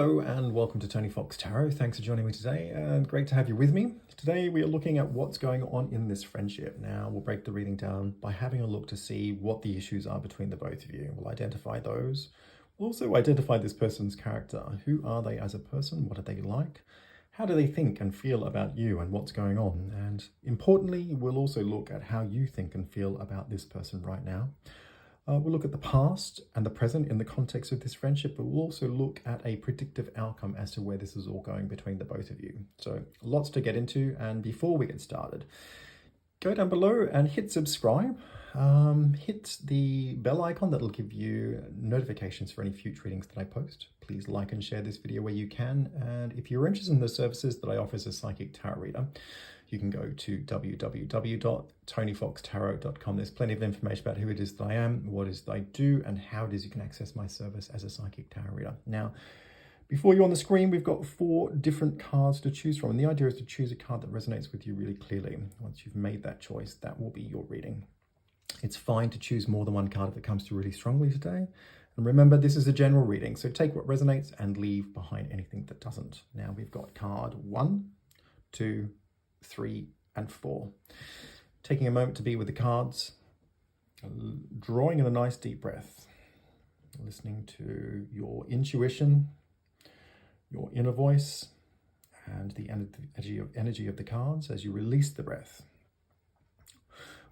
Hello and welcome to Tony Fox Tarot. Thanks for joining me today and great to have you with me. Today we are looking at what's going on in this friendship. Now we'll break the reading down by having a look to see what the issues are between the both of you. We'll identify those. We'll also identify this person's character. Who are they as a person? What are they like? How do they think and feel about you and what's going on? And importantly, we'll also look at how you think and feel about this person right now. We'll look at the past and the present in the context of this friendship, but we'll also look at a predictive outcome as to where this is all going between the both of you. So lots to get into, and before we get started, go down below and hit subscribe. Hit the bell icon that'll give you notifications for any future readings that I post. Please like and share this video where you can, and if you're interested in the services that I offer as a psychic tarot reader, you can go to www.tonyfoxtarot.com. There's plenty of information about who it is that I am, what it is that I do, and how it is you can access my service as a psychic tarot reader. Now, before you on the screen, we've got 4 different cards to choose from. And the idea is to choose a card that resonates with you really clearly. Once you've made that choice, that will be your reading. It's fine to choose more than one card if it comes through really strongly today. And remember, this is a general reading, so take what resonates and leave behind anything that doesn't. Now we've got card 1, 2, 3, and 4. Taking a moment to be with the cards, drawing in a nice deep breath, listening to your intuition, your inner voice, and the energy of the cards as you release the breath.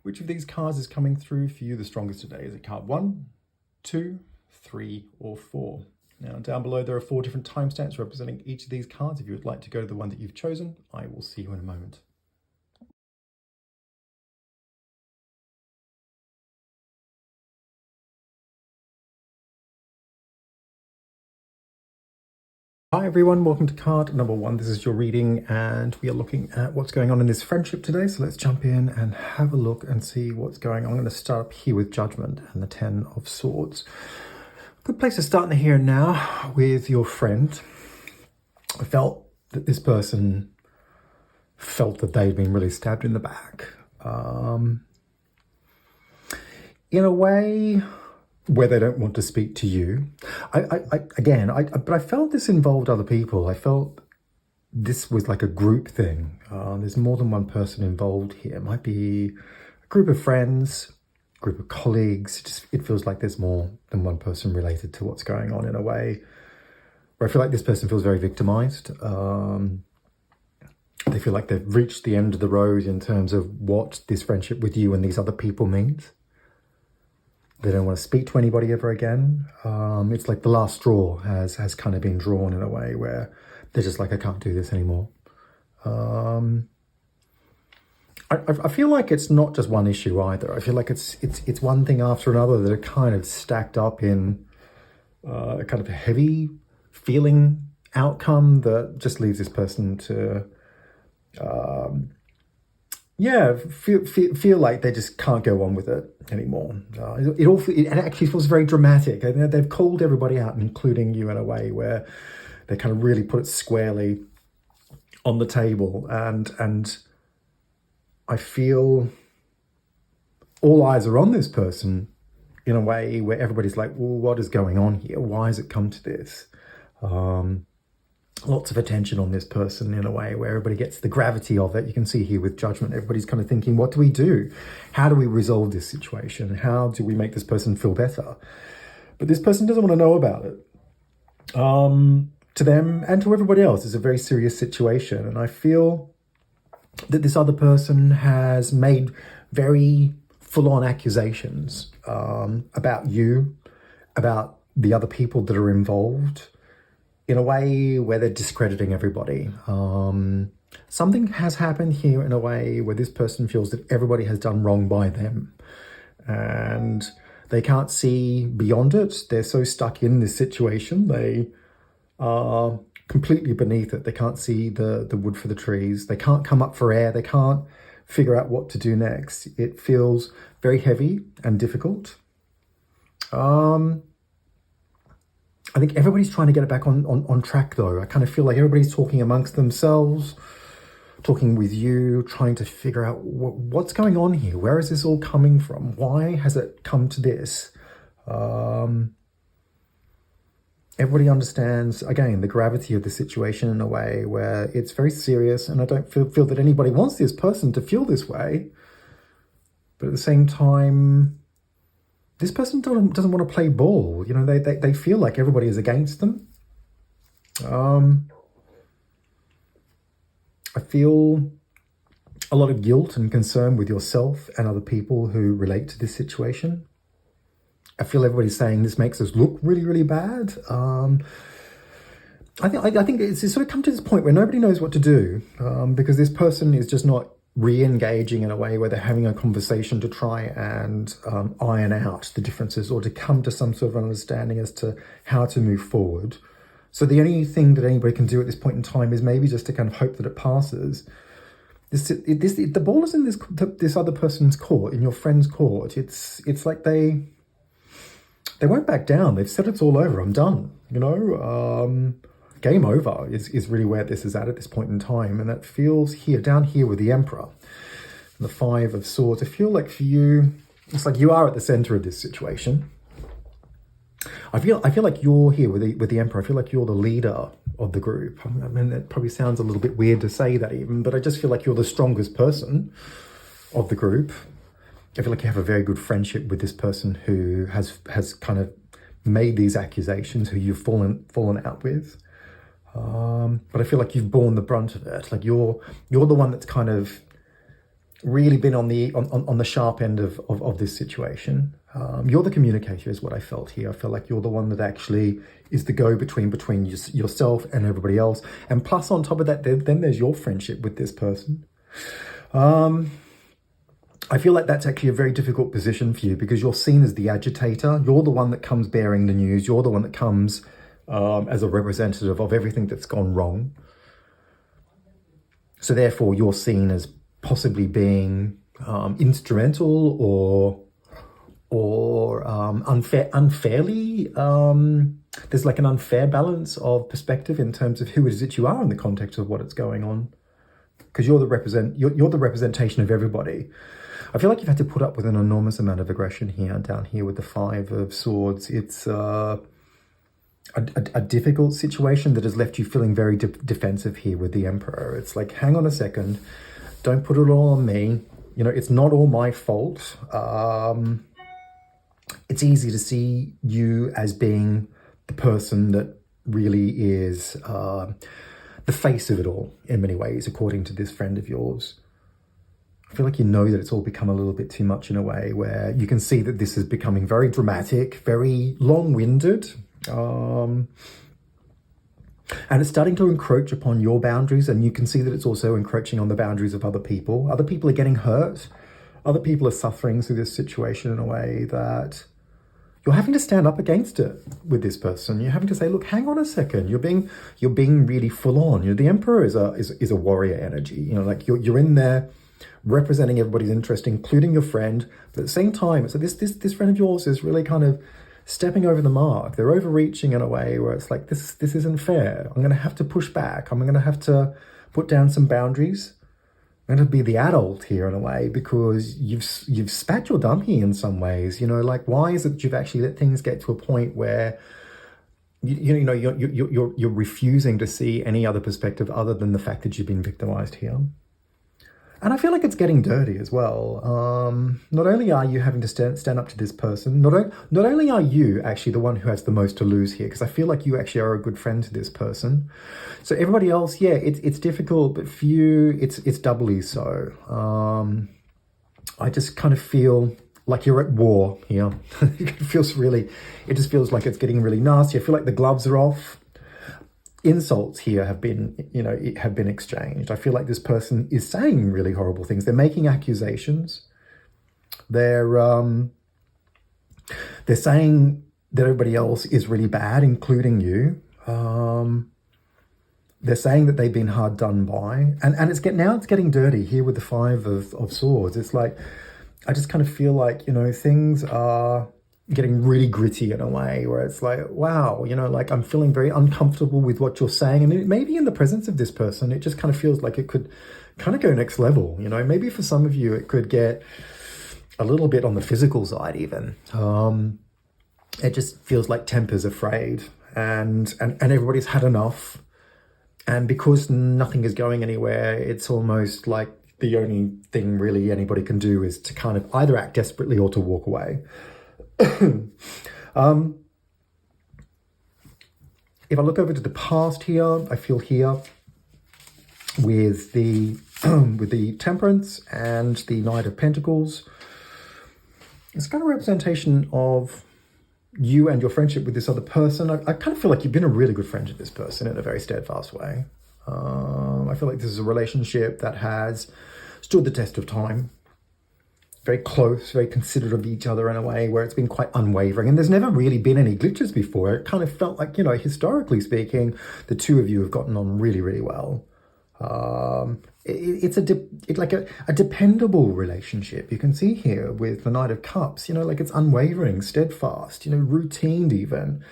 Which of these cards is coming through for you the strongest today? Is it card 1, 2, 3, or 4? Now down below there are 4 different timestamps representing each of these cards. If you would like to go to the one that you've chosen, I will see you in a moment. Hi everyone, welcome to card number 1. This is your reading and we are looking at what's going on in this friendship today. So let's jump in and have a look and see what's going on. I'm going to start up here with Judgment and the 10 of Swords. Good place to start in the here and now with your friend. I felt that this person felt that they'd been really stabbed in the back. In a way where they don't want to speak to you. But I felt this involved other people. I felt this was like a group thing. There's more than one person involved here. It might be a group of friends, a group of colleagues. It feels like there's more than one person related to what's going on in a way where I feel like this person feels very victimized. They feel like they've reached the end of the road in terms of what this friendship with you and these other people means. They don't want to speak to anybody ever again. It's like the last straw has kind of been drawn in a way where they're just like, I can't do this anymore. I feel like it's not just one issue either. I feel like it's one thing after another that are kind of stacked up in a kind of a heavy feeling outcome that just leaves this person to feel like they just can't go on with it anymore. It actually feels very dramatic. They've called everybody out, including you, in a way where they kind of really put it squarely on the table. And I feel all eyes are on this person in a way where everybody's like, well, what is going on here? Why has it come to this? Lots of attention on this person in a way where everybody gets the gravity of it. You can see here with Judgment, everybody's kind of thinking, what do we do? How do we resolve this situation? How do we make this person feel better? But this person doesn't want to know about it. To them and to everybody else, it's a very serious situation. And I feel that this other person has made very full-on accusations about you, about the other people that are involved, in a way where they're discrediting everybody. Something has happened here in a way where this person feels that everybody has done wrong by them. And they can't see beyond it. They're so stuck in this situation. They are completely beneath it. They can't see the wood for the trees. They can't come up for air. They can't figure out what to do next. It feels very heavy and difficult. I think everybody's trying to get it back on track, though. I kind of feel like everybody's talking amongst themselves, talking with you, trying to figure out what's going on here. Where is this all coming from? Why has it come to this? everybody understands, again, the gravity of the situation in a way where it's very serious, and I don't feel that anybody wants this person to feel this way. But at the same time, this person doesn't want to play ball. You know, they feel like everybody is against them. I feel a lot of guilt and concern with yourself and other people who relate to this situation. I feel everybody's saying this makes us look really, really bad. I think it's sort of come to this point where nobody knows what to do, because this person is just not re-engaging in a way where they're having a conversation to try and iron out the differences or to come to some sort of understanding as to how to move forward. So the only thing that anybody can do at this point in time is maybe just to kind of hope that it passes. The ball is in this other person's court, in your friend's court. It's like they won't back down. They've said it's all over. I'm done. You know, game over is really where this is at this point in time. And that feels down here with the Emperor and the Five of Swords. I feel like for you, it's like you are at the center of this situation. I feel like you're here with the Emperor. I feel like you're the leader of the group. I mean, it probably sounds a little bit weird to say that even, but I just feel like you're the strongest person of the group. I feel like you have a very good friendship with this person who has kind of made these accusations, who you've fallen out with. But I feel like you've borne the brunt of it. Like you're the one that's kind of really been on the sharp end of this situation. You're the communicator is what I felt here. I feel like you're the one that actually is the go-between between yourself and everybody else. And plus on top of that, then there's your friendship with this person. I feel like that's actually a very difficult position for you because you're seen as the agitator. You're the one that comes bearing the news. You're the one that comes as a representative of everything that's gone wrong. So therefore, you're seen as possibly being instrumental or unfairly. There's like an unfair balance of perspective in terms of who it is that you are in the context of what is going on, because you're the representation of everybody. I feel like you've had to put up with an enormous amount of aggression here, down here with the Five of Swords. It's a difficult situation that has left you feeling very defensive here with the Emperor. It's like, hang on a second, don't put it all on me. You know, it's not all my fault. It's easy to see you as being the person that really is the face of it all in many ways, according to this friend of yours. I feel like you know that it's all become a little bit too much in a way where you can see that this is becoming very dramatic, very long-winded. And it's starting to encroach upon your boundaries, and you can see that it's also encroaching on the boundaries of other people. Other people are getting hurt. Other people are suffering through this situation in a way that you're having to stand up against it with this person. You're having to say, look, hang on a second. You're being really full on. You know, the Emperor is a warrior energy. You know, like you're in there representing everybody's interest, including your friend. But at the same time, so this friend of yours is really kind of stepping over the mark. They're overreaching in a way where it's like, this isn't fair. I'm going to have to push back. I'm going to have to put down some boundaries. I'm going to be the adult here in a way, because you've spat your dummy in some ways. You know, like, why is it that you've actually let things get to a point where you're refusing to see any other perspective other than the fact that you've been victimized here? And I feel like it's getting dirty as well. Not only are you having to stand up to this person, not only are you actually the one who has the most to lose here, because I feel like you actually are a good friend to this person. So everybody else, yeah, it's difficult, but for you, it's doubly so. I just kind of feel like you're at war here. It just feels like it's getting really nasty. I feel like the gloves are off. Insults here have been exchanged. I feel like this person is saying really horrible things. They're making accusations. They're saying that everybody else is really bad, including you. They're saying that they've been hard done by, and it's getting dirty here with the Five of Swords. It's like, I just kind of feel like, you know, things are getting really gritty in a way where it's like, wow, you know, like I'm feeling very uncomfortable with what you're saying. And maybe in the presence of this person, it just kind of feels like it could kind of go next level. You know, maybe for some of you, it could get a little bit on the physical side even. It just feels like tempers are frayed. and everybody's had enough. And because nothing is going anywhere, it's almost like the only thing really anybody can do is to kind of either act desperately or to walk away. If I look over to the past here, I feel here with the with the Temperance and the Knight of Pentacles, it's kind of a representation of you and your friendship with this other person. I kind of feel like you've been a really good friend to this person in a very steadfast way. I feel like this is a relationship that has stood the test of time. Very close, very considerate of each other in a way where it's been quite unwavering. And there's never really been any glitches before. It kind of felt like, historically speaking, the two of you have gotten on really, really well. It's like a dependable relationship. You can see here with the Knight of Cups, like it's unwavering, steadfast, routine even.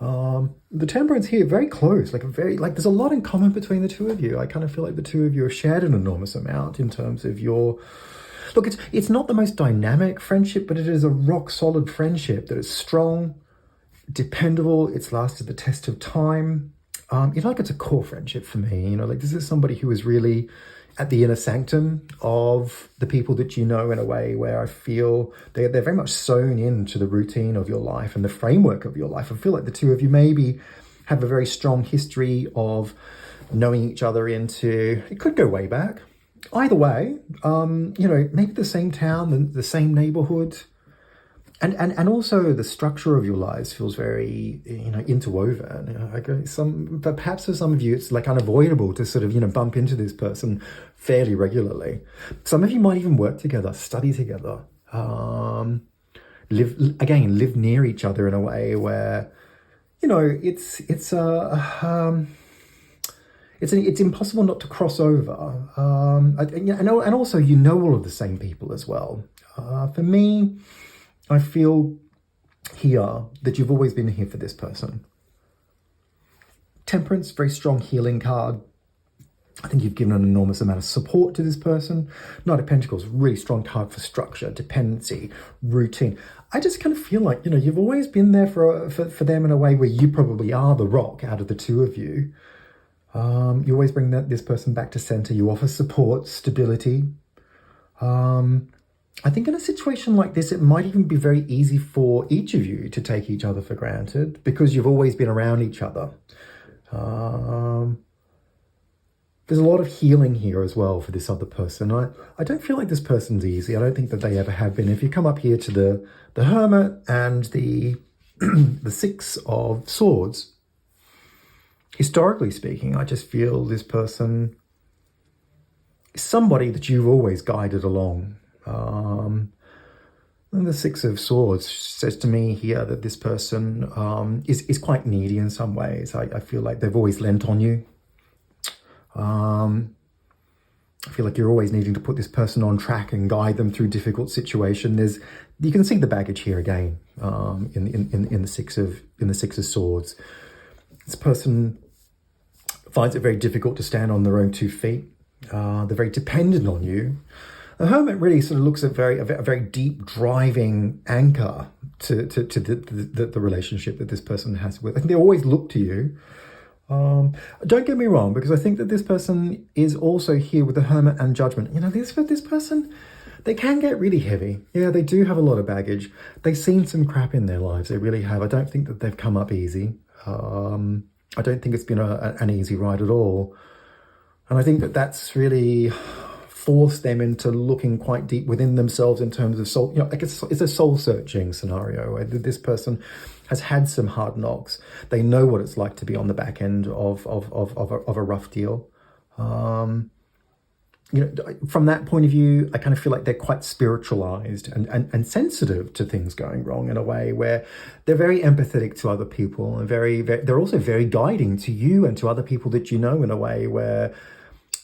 The Temperance here, very close, there's a lot in common between the two of you. I kind of feel like the two of you have shared an enormous amount in terms of your... Look, it's not the most dynamic friendship, but it is a rock solid friendship that is strong, dependable. It's lasted the test of time. It's a core friendship for me. This is somebody who is really at the inner sanctum of the people that you know in a way where I feel they're very much sewn into the routine of your life and the framework of your life. I feel like the two of you maybe have a very strong history of knowing each other into, it could go way back. Either way, maybe the same town, the same neighborhood, and also the structure of your lives feels very, interwoven. But perhaps for some of you, it's like unavoidable to sort of, bump into this person fairly regularly. Some of you might even work together, study together, live near each other in a way where, it's impossible not to cross over. And also, all of the same people as well. For me, I feel here that you've always been here for this person. Temperance, very strong healing card. I think you've given an enormous amount of support to this person. Knight of Pentacles, really strong card for structure, dependency, routine. I just kind of feel like, you've always been there for them in a way where you probably are the rock out of the two of you. You always bring this person back to center. You offer support, stability. I think in a situation like this, it might even be very easy for each of you to take each other for granted because you've always been around each other. There's a lot of healing here as well for this other person. I don't feel like this person's easy. I don't think that they ever have been. If you come up here to the Hermit and the the Six of Swords, historically speaking, I just feel this person is somebody that you've always guided along. And the Six of Swords says to me here that this person is quite needy in some ways. I feel like they've always lent on you. I feel like you're always needing to put this person on track and guide them through difficult situations. You can see the baggage here again in the Six of Swords. This person finds it very difficult to stand on their own 2 feet. They're very dependent on you. The Hermit really sort of looks at a very deep driving anchor to the relationship that this person has with. I think they always look to you. Don't get me wrong, because I think that this person is also here with the Hermit and Judgment. This person, they can get really heavy. Yeah, they do have a lot of baggage. They've seen some crap in their lives. They really have. I don't think that they've come up easy. I don't think it's been an easy ride at all. And I think that that's really forced them into looking quite deep within themselves in terms of soul. It's a soul-searching scenario where this person has had some hard knocks. They know what it's like to be on the back end of a rough deal. From that point of view, I kind of feel like they're quite spiritualized and sensitive to things going wrong in a way where they're very empathetic to other people and they're also very guiding to you and to other people that you know in a way where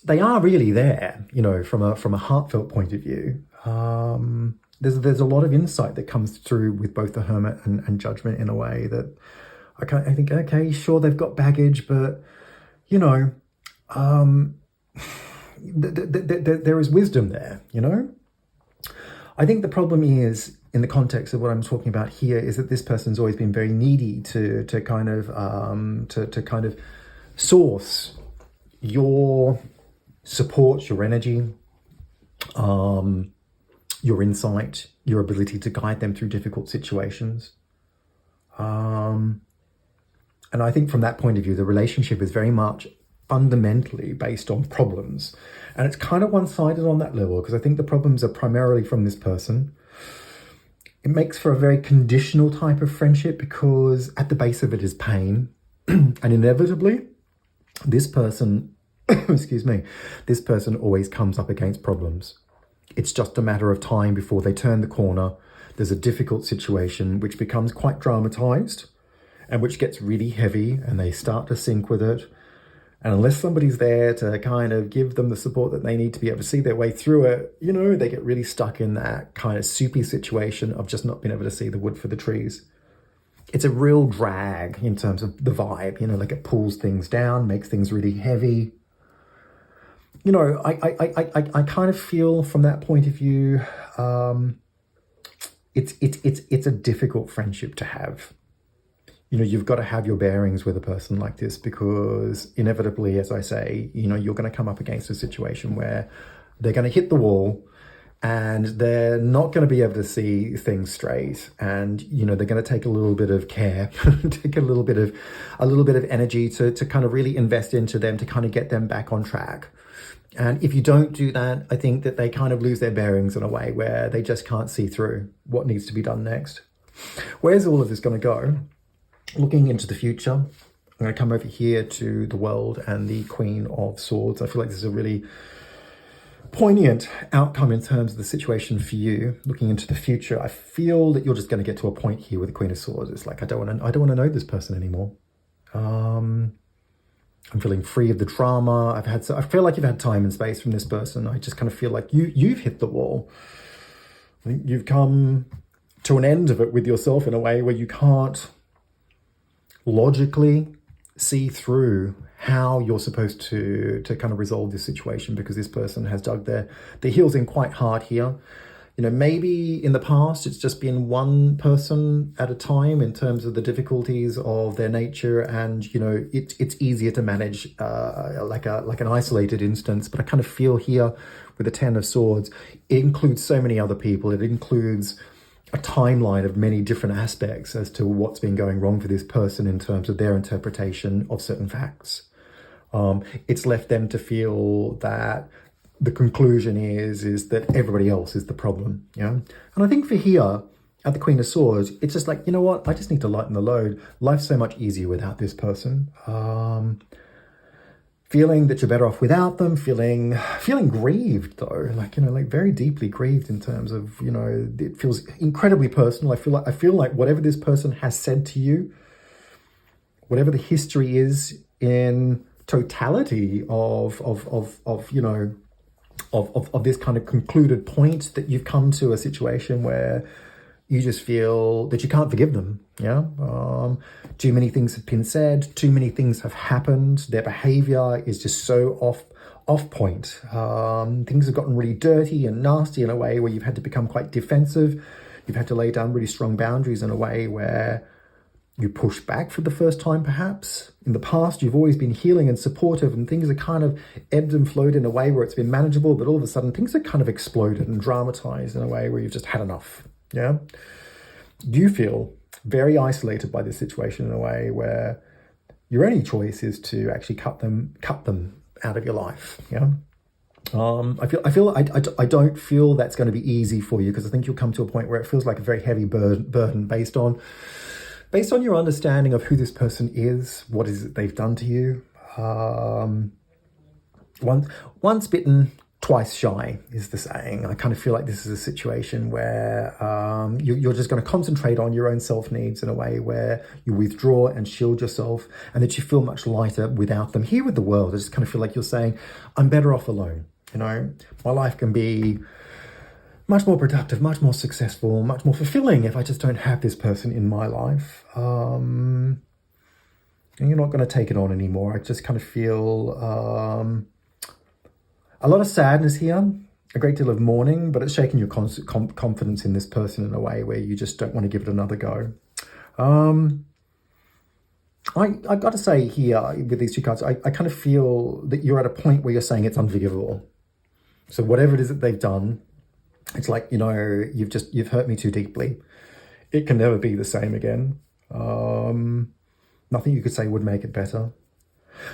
they are really there, from a heartfelt point of view. There's a lot of insight that comes through with both the Hermit and Judgment in a way that I think, okay, sure, they've got baggage, but, there is wisdom there, I think the problem is in the context of what I'm talking about here is that this person's always been very needy to kind of source your support, your energy, your insight, your ability to guide them through difficult situations. And I think from that point of view, the relationship is very much fundamentally based on problems. And it's kind of one-sided on that level, because I think the problems are primarily from this person. It makes for a very conditional type of friendship, because at the base of it is pain. And inevitably, this person, excuse me, this person always comes up against problems. It's just a matter of time before they turn the corner. There's a difficult situation which becomes quite dramatized and which gets really heavy, and they start to sink with it. And unless somebody's there to kind of give them the support that they need to be able to see their way through it, you know, they get really stuck in that kind of soupy situation of just not being able to see the wood for the trees. It's a real drag in terms of the vibe, you know, like it pulls things down, makes things really heavy. You know, I kind of feel from that point of view, it's a difficult friendship to have. You know, you've got to have your bearings with a person like this, because inevitably, as I say, you know, you're going to come up against a situation where they're going to hit the wall and they're not going to be able to see things straight. And, you know, they're going to take a little bit of care, take a little bit of energy to kind of really invest into them, to kind of get them back on track. And if you don't do that, I think that they kind of lose their bearings in a way where they just can't see through what needs to be done next. Where's all of this going to go? Looking into the future, I'm going to come over here to the World and the Queen of Swords. I feel like this is a really poignant outcome in terms of the situation for you. Looking into the future, I feel that you're just going to get to a point here with the Queen of Swords. It's like, I don't want to know this person anymore. I'm feeling free of the drama. I feel like you've had time and space from this person. I just kind of feel like you've hit the wall. I think you've come to an end of it with yourself in a way where you can't logically see through how you're supposed to kind of resolve this situation, because this person has dug their heels in quite hard here. You know, maybe in the past it's just been one person at a time in terms of the difficulties of their nature, and you know it's easier to manage like an isolated instance. But I kind of feel here with the Ten of Swords, it includes so many other people. It includes a timeline of many different aspects as to what's been going wrong for this person in terms of their interpretation of certain facts. It's left them to feel that the conclusion is that everybody else is the problem, yeah? And I think for here, at the Queen of Swords, it's just like, you know what? I just need to lighten the load. Life's so much easier without this person. Feeling that you're better off without them, feeling grieved though, like, you know, like very deeply grieved in terms of, you know, it feels incredibly personal. I feel like whatever this person has said to you, whatever the history is in totality of you know, of this kind of concluded point, that you've come to a situation where you just feel that you can't forgive them, yeah? Too many things have been said, too many things have happened, their behavior is just so off point. Things have gotten really dirty and nasty in a way where you've had to become quite defensive. You've had to lay down really strong boundaries in a way where you push back for the first time, perhaps. In the past, you've always been healing and supportive, and things are kind of ebbed and flowed in a way where it's been manageable, but all of a sudden things are kind of exploded and dramatized in a way where you've just had enough. Yeah, you feel very isolated by this situation in a way where your only choice is to actually cut them out of your life. Yeah, I don't feel that's going to be easy for you, because I think you'll come to a point where it feels like a very heavy burden based on your understanding of who this person is, what is it they've done to you. Once bitten, twice shy is the saying. I kind of feel like this is a situation where you're just going to concentrate on your own self-needs in a way where you withdraw and shield yourself, and that you feel much lighter without them. Here with the World, I just kind of feel like you're saying, I'm better off alone. You know, my life can be much more productive, much more successful, much more fulfilling if I just don't have this person in my life. And you're not going to take it on anymore. I just kind of feel a lot of sadness here, a great deal of mourning, but it's shaken your confidence in this person in a way where you just don't want to give it another go. I've got to say here with these two cards, I kind of feel that you're at a point where you're saying it's unforgivable. So whatever it is that they've done, it's like, you know, you've hurt me too deeply. It can never be the same again. Nothing you could say would make it better.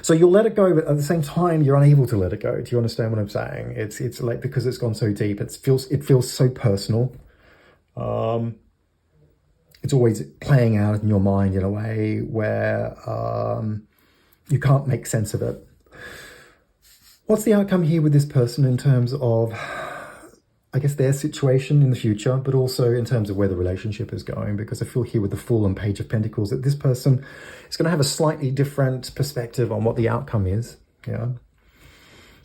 So you'll let it go, but at the same time, you're unable to let it go. Do you understand what I'm saying? It's like, because it's gone so deep, it feels so personal. It's always playing out in your mind in a way where you can't make sense of it. What's the outcome here with this person in terms of, I guess, their situation in the future, but also in terms of where the relationship is going? Because I feel here with the Fool and Page of Pentacles that this person is going to have a slightly different perspective on what the outcome is. Yeah,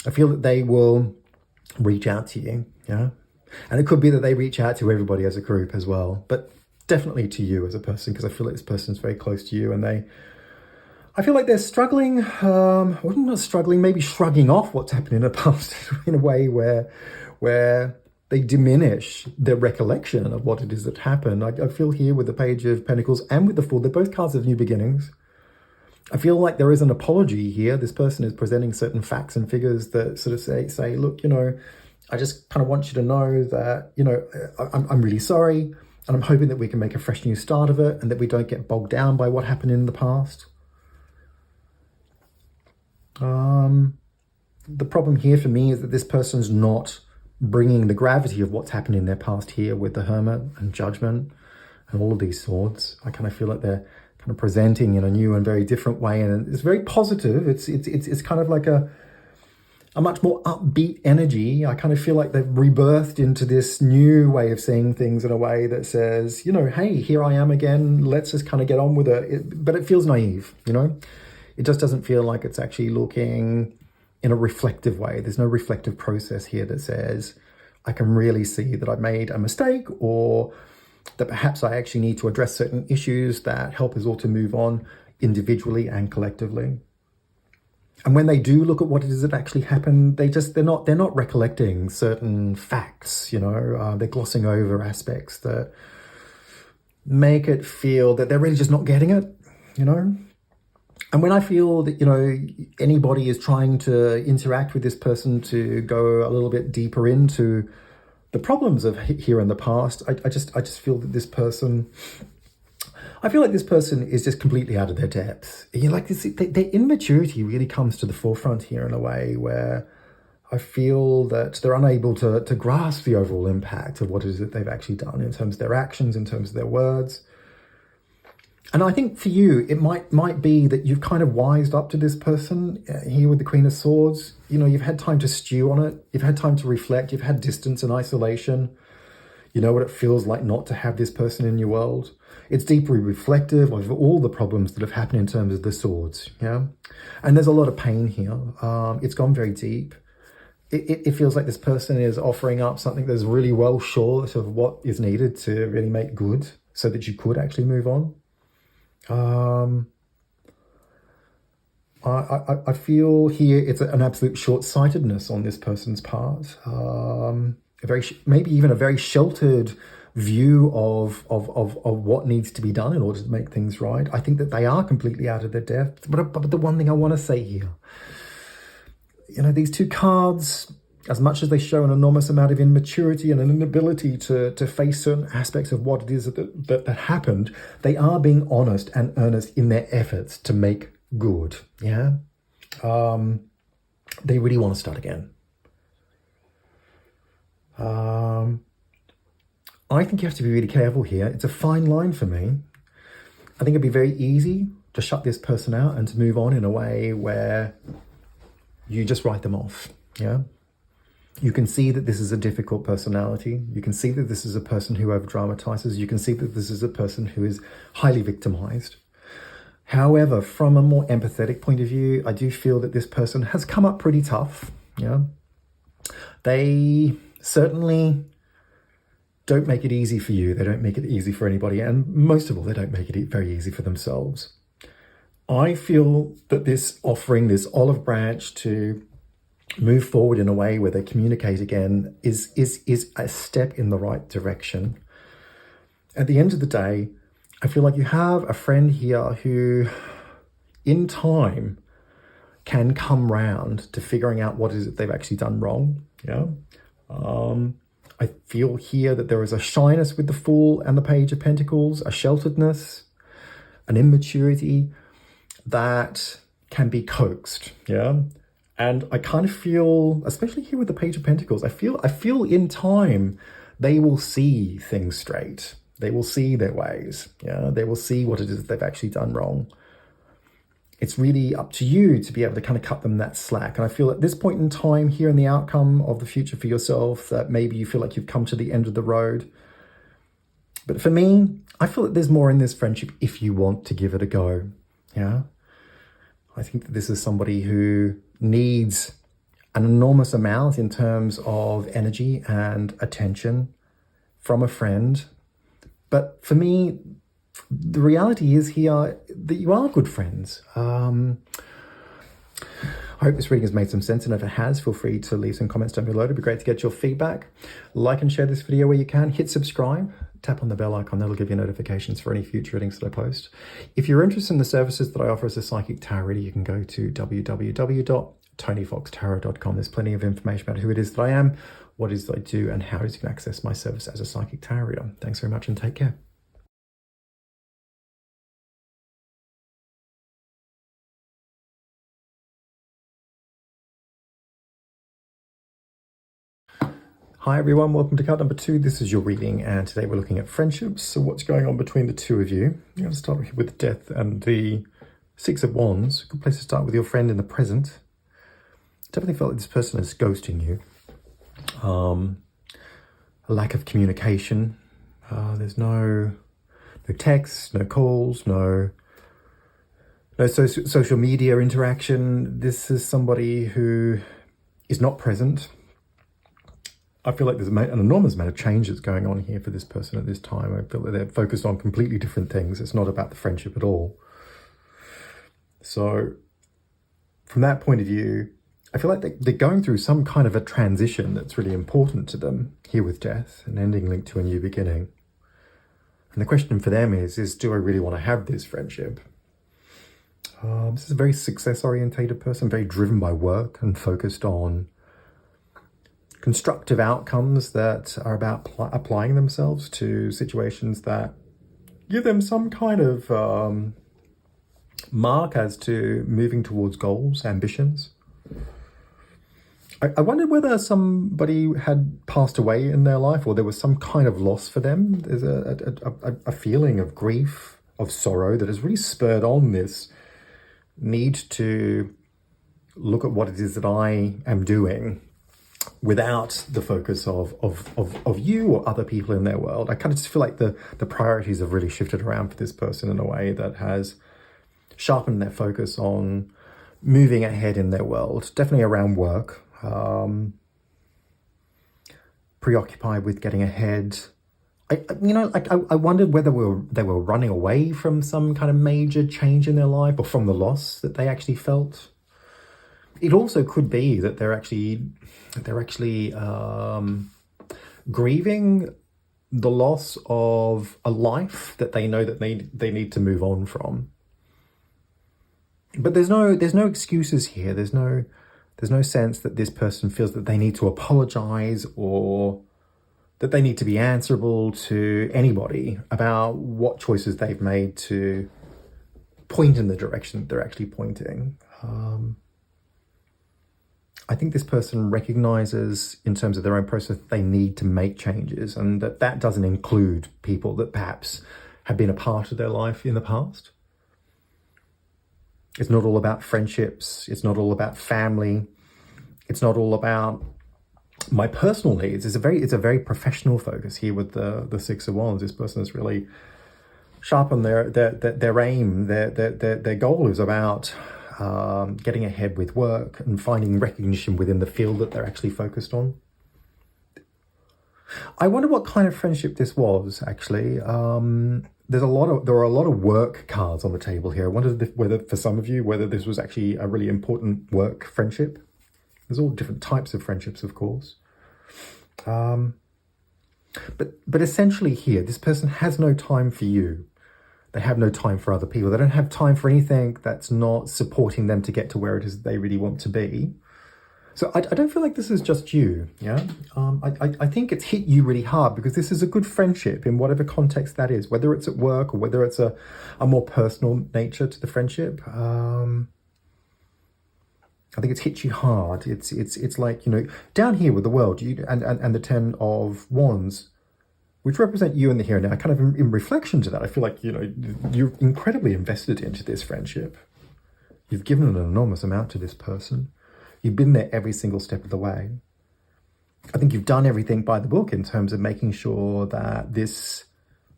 I feel that they will reach out to you. Yeah, and it could be that they reach out to everybody as a group as well, but definitely to you as a person, because I feel like this person is very close to you, and I feel like they're struggling, well, not struggling, maybe shrugging off what's happened in the past in a way where they diminish their recollection of what it is that happened. I feel here with the Page of Pentacles and with the Fool, they're both cards of new beginnings. I feel like there is an apology here. This person is presenting certain facts and figures that sort of say, look, you know, I just kind of want you to know that, you know, I'm really sorry, and I'm hoping that we can make a fresh new start of it and that we don't get bogged down by what happened in the past. The problem here for me is that this person's not bringing the gravity of what's happened in their past here with the Hermit and Judgment and all of these swords. I kind of feel like they're kind of presenting in a new and very different way, and it's very positive. It's kind of like a much more upbeat energy. I kind of feel like they've rebirthed into this new way of seeing things in a way that says, you know, hey, here I am again. Let's just kind of get on with it. But it feels naive, you know? It just doesn't feel like it's actually looking in a reflective way. There's no reflective process here that says, I can really see that I've made a mistake, or that perhaps I actually need to address certain issues that help us all to move on individually and collectively. And when they do look at what it is that actually happened, they're not recollecting certain facts, you know, they're glossing over aspects that make it feel that they're really just not getting it, you know. And when I feel that, you know, anybody is trying to interact with this person to go a little bit deeper into the problems of here in the past, I just feel that this person, I feel like this person is just completely out of their depth. You know, like this, their immaturity really comes to the forefront here in a way where I feel that they're unable to grasp the overall impact of what it is that they've actually done in terms of their actions, in terms of their words. And I think for you, it might be that you've kind of wised up to this person here with the Queen of Swords. You know, you've had time to stew on it. You've had time to reflect. You've had distance and isolation. You know what it feels like not to have this person in your world. It's deeply reflective of all the problems that have happened in terms of the swords. Yeah. And there's a lot of pain here. It's gone very deep. It feels like this person is offering up something that's really well short of what is needed to really make good so that you could actually move on. I feel here it's an absolute short-sightedness on this person's part. Maybe even a very sheltered view of what needs to be done in order to make things right. I think that they are completely out of their depth. But the one thing I want to say here, you know, these two cards, as much as they show an enormous amount of immaturity and an inability to face certain aspects of what it is that happened, they are being honest and earnest in their efforts to make good. Yeah. They really want to start again. I think you have to be really careful here. It's a fine line for me. I think it'd be very easy to shut this person out and to move on in a way where you just write them off. Yeah. You can see that this is a difficult personality. You can see that this is a person who over-dramatizes. You can see that this is a person who is highly victimized. However, from a more empathetic point of view, I do feel that this person has come up pretty tough. Yeah, they certainly don't make it easy for you. They don't make it easy for anybody. And most of all, they don't make it very easy for themselves. I feel that this offering, this olive branch to move forward in a way where they communicate again is a step in the right direction. At the end of the day, I feel like you have a friend here who, in time, can come round to figuring out what is it they've actually done wrong. Yeah. I feel here that there is a shyness with the Fool and the Page of Pentacles, a shelteredness, an immaturity that can be coaxed. Yeah. And I kind of feel, especially here with the Page of Pentacles, I feel in time they will see things straight. They will see their ways. Yeah, they will see what it is that they've actually done wrong. It's really up to you to be able to kind of cut them that slack. And I feel at this point in time here in the outcome of the future for yourself, that maybe you feel like you've come to the end of the road. But for me, I feel that there's more in this friendship if you want to give it a go. Yeah. I think that this is somebody who needs an enormous amount in terms of energy and attention from a friend. But for me, the reality is here that you are good friends. I hope this reading has made some sense, and if it has, feel free to leave some comments down below. It'd be great to get your feedback. Like and share this video where you can. Hit subscribe. Tap on the bell icon. That'll give you notifications for any future readings that I post. If you're interested in the services that I offer as a psychic tarot reader, you can go to www.tonyfoxtarot.com. There's plenty of information about who it is that I am, what it is that I do, and how you can access my service as a psychic tarot reader. Thanks very much and take care. Hi everyone, welcome to card number 2. This is your reading, and today we're looking at friendships. So what's going on between the two of you? I'm going to start with Death and the Six of Wands. Good place to start with your friend in the present. Definitely felt like this person is ghosting you. A lack of communication. There's no texts, no calls, no social media interaction. This is somebody who is not present. I feel like there's an enormous amount of change that's going on here for this person at this time. I feel like they're focused on completely different things. It's not about the friendship at all. So from that point of view, I feel like they're going through some kind of a transition that's really important to them here with Death, an ending linked to a new beginning. And the question for them is do I really want to have this friendship? This is a very success-orientated person, very driven by work and focused on constructive outcomes that are about applying themselves to situations that give them some kind of mark as to moving towards goals, ambitions. I wondered whether somebody had passed away in their life or there was some kind of loss for them. There's a feeling of grief, of sorrow that has really spurred on this need to look at what it is that I am doing without the focus of you or other people in their world. I kind of just feel like the priorities have really shifted around for this person in a way that has sharpened their focus on moving ahead in their world, definitely around work, preoccupied with getting ahead. I wondered whether they were running away from some kind of major change in their life or from the loss that they actually felt. It also could be that they're actually grieving the loss of a life that they know that they need to move on from. But there's no excuses here. There's no sense that this person feels that they need to apologize or that they need to be answerable to anybody about what choices they've made to point in the direction that they're actually pointing. I think this person recognizes in terms of their own process that they need to make changes, and that doesn't include people that perhaps have been a part of their life in the past. It's not all about friendships. It's not all about family. It's not all about my personal needs. It's a very professional focus here with the Six of Wands. This person has really sharpened their aim. Their goal is about getting ahead with work and finding recognition within the field that they're actually focused on. I wonder what kind of friendship this was, actually. There are a lot of work cards on the table here. I wondered whether for some of you, whether this was actually a really important work friendship. There's all different types of friendships, of course. But essentially here, this person has no time for you. They have no time for other people. They don't have time for anything that's not supporting them to get to where it is they really want to be. So I don't feel like this is just you, yeah? I think it's hit you really hard because this is a good friendship in whatever context that is, whether it's at work or whether it's a more personal nature to the friendship. I think it's hit you hard. It's like, you know, down here with the world and the Ten of Wands, which represent you in the here and now, kind of in reflection to that, I feel like, you know, you're incredibly invested into this friendship. You've given an enormous amount to this person. You've been there every single step of the way. I think you've done everything by the book in terms of making sure that this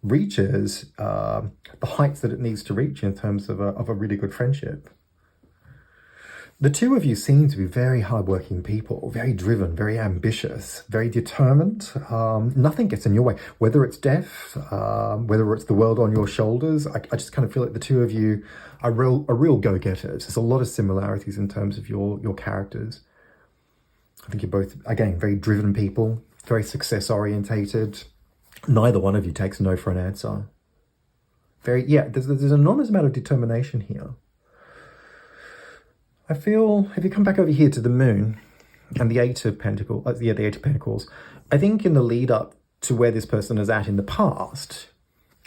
reaches the heights that it needs to reach in terms of a really good friendship. The two of you seem to be very hardworking people, very driven, very ambitious, very determined. Nothing gets in your way, whether it's death, whether it's the world on your shoulders. I just kind of feel like the two of you are real go-getters. There's a lot of similarities in terms of your there's I think you're both, again, very driven people, very success-orientated. Neither one of you takes no for an answer. There's an enormous amount of determination here. I feel, if you come back over here to the moon and the Eight of Pentacles, the Eight of Pentacles, I think in the lead up to where this person is at in the past,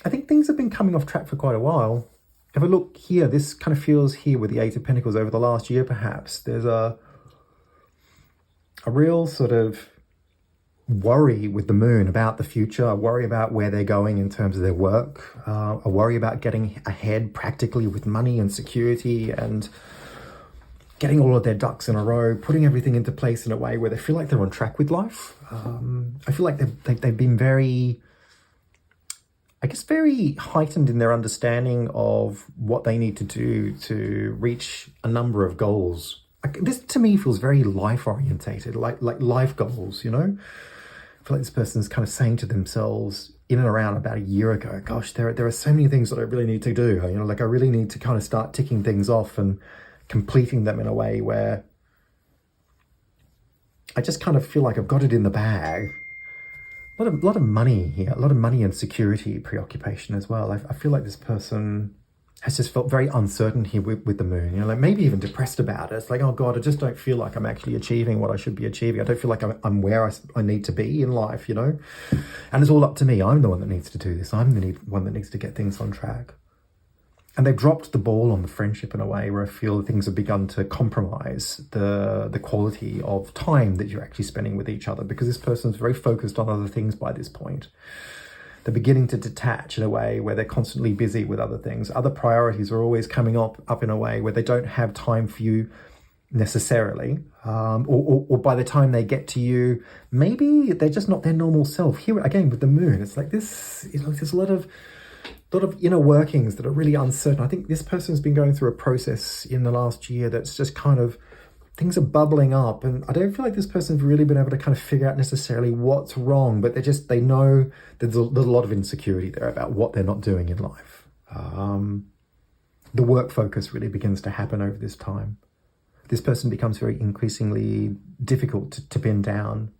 I think things have been coming off track for quite a while. If I look here, this kind of feels here with the Eight of Pentacles over the last year, perhaps, there's a real sort of worry with the moon about the future, a worry about where they're going in terms of their work, a worry about getting ahead practically with money and security and getting all of their ducks in a row, putting everything into place in a way where they feel like they're on track with life. I feel like they've been very, I guess, very heightened in their understanding of what they need to do to reach a number of goals. This to me feels very life orientated, like life goals, you know? I feel like this person's kind of saying to themselves in and around about a year ago, gosh, there are so many things that I really need to do. You know, like I really need to kind of start ticking things off and completing them in a way where I just kind of feel like I've got it in the bag. A lot of money here, a lot of money and security preoccupation as well. I feel like this person has just felt very uncertain here with the moon, you know, like maybe even depressed about it. It's like, oh God, I just don't feel like I'm actually achieving what I should be achieving. I don't feel like I'm where I need to be in life, you know, and it's all up to me. I'm the one that needs to do this. I'm the one that needs to get things on track. And they've dropped the ball on the friendship in a way where I feel things have begun to compromise the quality of time that you're actually spending with each other, because this person's very focused on other things by this point. They're beginning to detach in a way where they're constantly busy with other things. Other priorities are always coming up in a way where they don't have time for you necessarily. Or by the time they get to you, maybe they're just not their normal self. Here again with the moon, it's like this, you know, there's a lot of inner workings that are really uncertain. I think this person's been going through a process in the last year that's just kind of, things are bubbling up, and I don't feel like this person's really been able to kind of figure out necessarily what's wrong, but they know there's a lot of insecurity there about what they're not doing in life. The work focus really begins to happen over this time. This person becomes very increasingly difficult to pin down.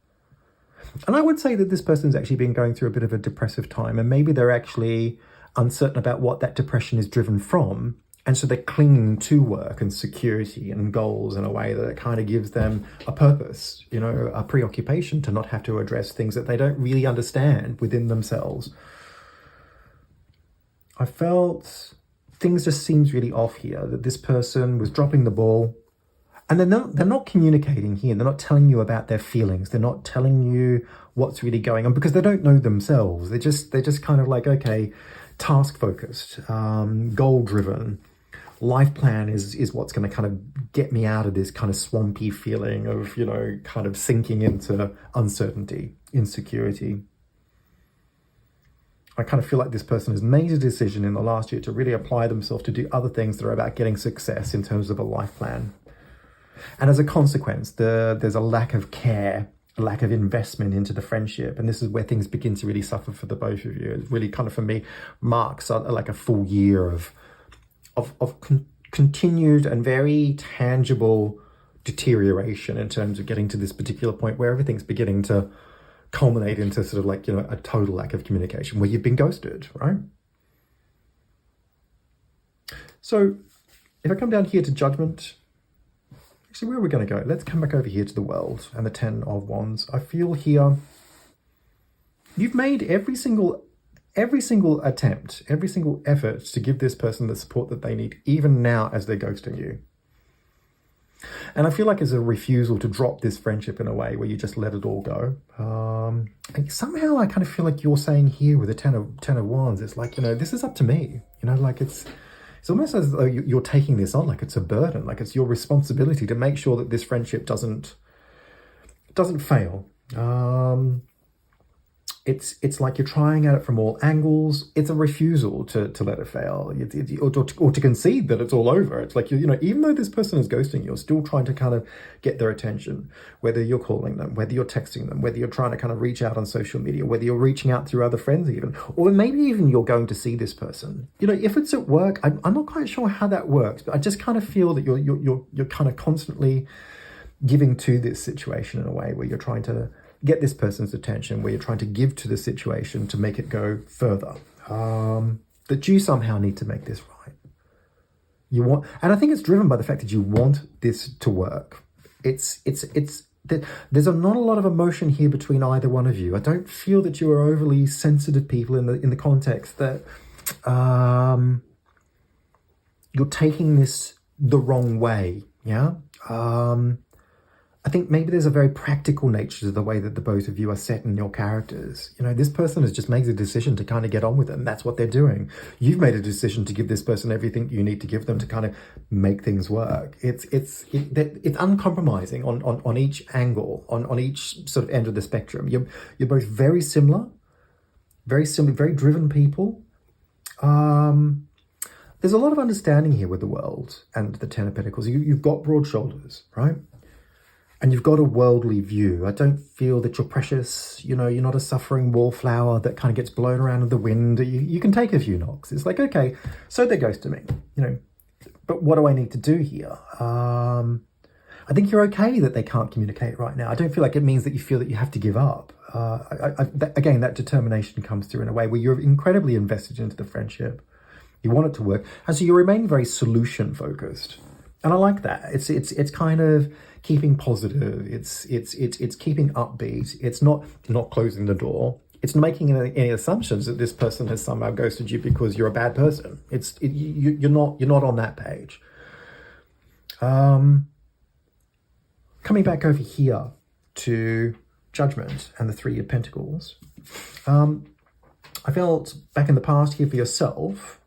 And I would say that this person's actually been going through a bit of a depressive time, and maybe they're actually uncertain about what that depression is driven from. And so they're clinging to work and security and goals in a way that it kind of gives them a purpose, you know, a preoccupation to not have to address things that they don't really understand within themselves. I felt things just seems really off here, that this person was dropping the ball. And they're not communicating here. They're not telling you about their feelings. They're not telling you what's really going on because they don't know themselves. They're just kind of like, okay, task focused, goal driven. Life plan is what's going to kind of get me out of this kind of swampy feeling of, you know, kind of sinking into uncertainty, insecurity. I kind of feel like this person has made a decision in the last year to really apply themselves to do other things that are about getting success in terms of a life plan. And as a consequence, there's a lack of care, a lack of investment into the friendship. And this is where things begin to really suffer for the both of you. It really kind of, for me, marks like a full year of continued and very tangible deterioration in terms of getting to this particular point where everything's beginning to culminate into sort of like, you know, a total lack of communication, where you've been ghosted, right? So if I come down here to Judgment, actually, where are we going to go? Let's come back over here to the World and the 10 of Wands. I feel here you've made every single attempt, every single effort to give this person the support that they need, even now as they're ghosting you. And I feel like it's a refusal to drop this friendship in a way where you just let it all go. And somehow I kind of feel like you're saying here with the 10 of Wands, it's like, you know, this is up to me. You know, like it's almost as though you're taking this on like it's a burden, like it's your responsibility to make sure that this friendship doesn't fail. It's like you're trying at it from all angles. It's a refusal to let it fail, or to concede that it's all over. It's like, you know, even though this person is ghosting you, you're still trying to kind of get their attention, whether you're calling them, whether you're texting them, whether you're trying to kind of reach out on social media, whether you're reaching out through other friends even, or maybe even you're going to see this person. You know, if it's at work, I'm not quite sure how that works, but I just kind of feel that you're kind of constantly giving to this situation in a way where you're trying to get this person's attention, where you're trying to give to the situation to make it go further. That you somehow need to make this right. You want, and I think it's driven by the fact that you want this to work. There's not a lot of emotion here between either one of you. I don't feel that you are overly sensitive people in the context that you're taking this the wrong way. Yeah. I think maybe there's a very practical nature to the way that the both of you are set in your characters. You know, this person has just made a decision to kind of get on with it, and that's what they're doing. You've made a decision to give this person everything you need to give them to kind of make things work. It's uncompromising on each angle, on each sort of end of the spectrum. You're both very similar, very driven people. There's a lot of understanding here with the World and the 10 of Pentacles. You've got broad shoulders, right? And you've got a worldly view. I don't feel that you're precious. You know, you're not a suffering wallflower that kind of gets blown around in the wind. You can take a few knocks. It's like, okay, so they ghost to me, you know, but what do I need to do here? I think you're okay that they can't communicate right now. I don't feel like it means that you feel that you have to give up. Again, that determination comes through in a way where you're incredibly invested into the friendship. You want it to work. And so you remain very solution focused. And I like that. It's kind of keeping positive. It's keeping upbeat. It's not closing the door. It's making any assumptions that this person has somehow ghosted you because you're a bad person. You're not on that page. Coming back over here to Judgment and the 3 of Pentacles. I felt back in the past here for yourself.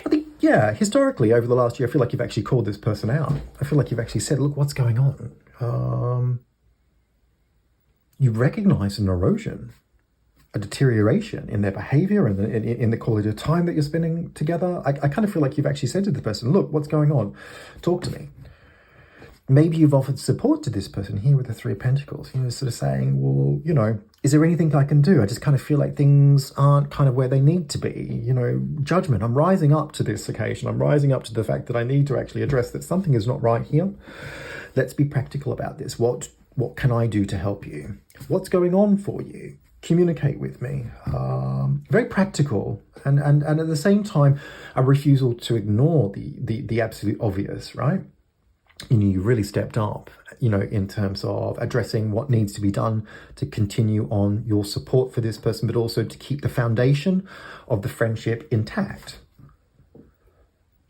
I think, yeah, historically over the last year, I feel like you've actually called this person out. I feel like you've actually said, look, what's going on? You recognize an erosion, a deterioration in their behavior and in the quality of time that you're spending together. I kind of feel like you've actually said to the person, look, what's going on? Talk to me. Maybe you've offered support to this person here with the 3 of Pentacles, you know, sort of saying, well, you know, is there anything I can do? I just kind of feel like things aren't kind of where they need to be. You know, Judgment, I'm rising up to this occasion. I'm rising up to the fact that I need to actually address that something is not right here. Let's be practical about this. What can I do to help you? What's going on for you? Communicate with me. Very practical. And at the same time, a refusal to ignore the absolute obvious, right? You really stepped up, you know, in terms of addressing what needs to be done to continue on your support for this person, but also to keep the foundation of the friendship intact.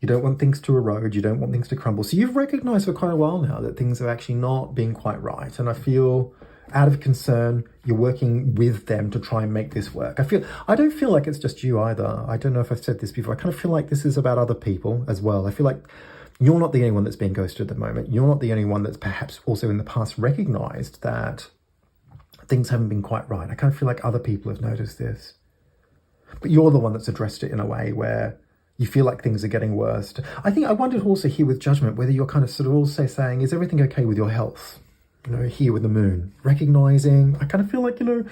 You don't want things to erode. You don't want things to crumble. So you've recognized for quite a while now that things are actually not being quite right. And I feel out of concern, you're working with them to try and make this work. I don't feel like it's just you either. I don't know if I've said this before. I kind of feel like this is about other people as well. I feel like you're not the only one that's being ghosted at the moment. You're not the only one that's perhaps also in the past recognized that things haven't been quite right. I kind of feel like other people have noticed this. But you're the one that's addressed it in a way where you feel like things are getting worse. I wondered also here with Judgment, whether you're kind of sort of also saying, is everything okay with your health? You know, here with the Moon. Recognizing, I kind of feel like, you know,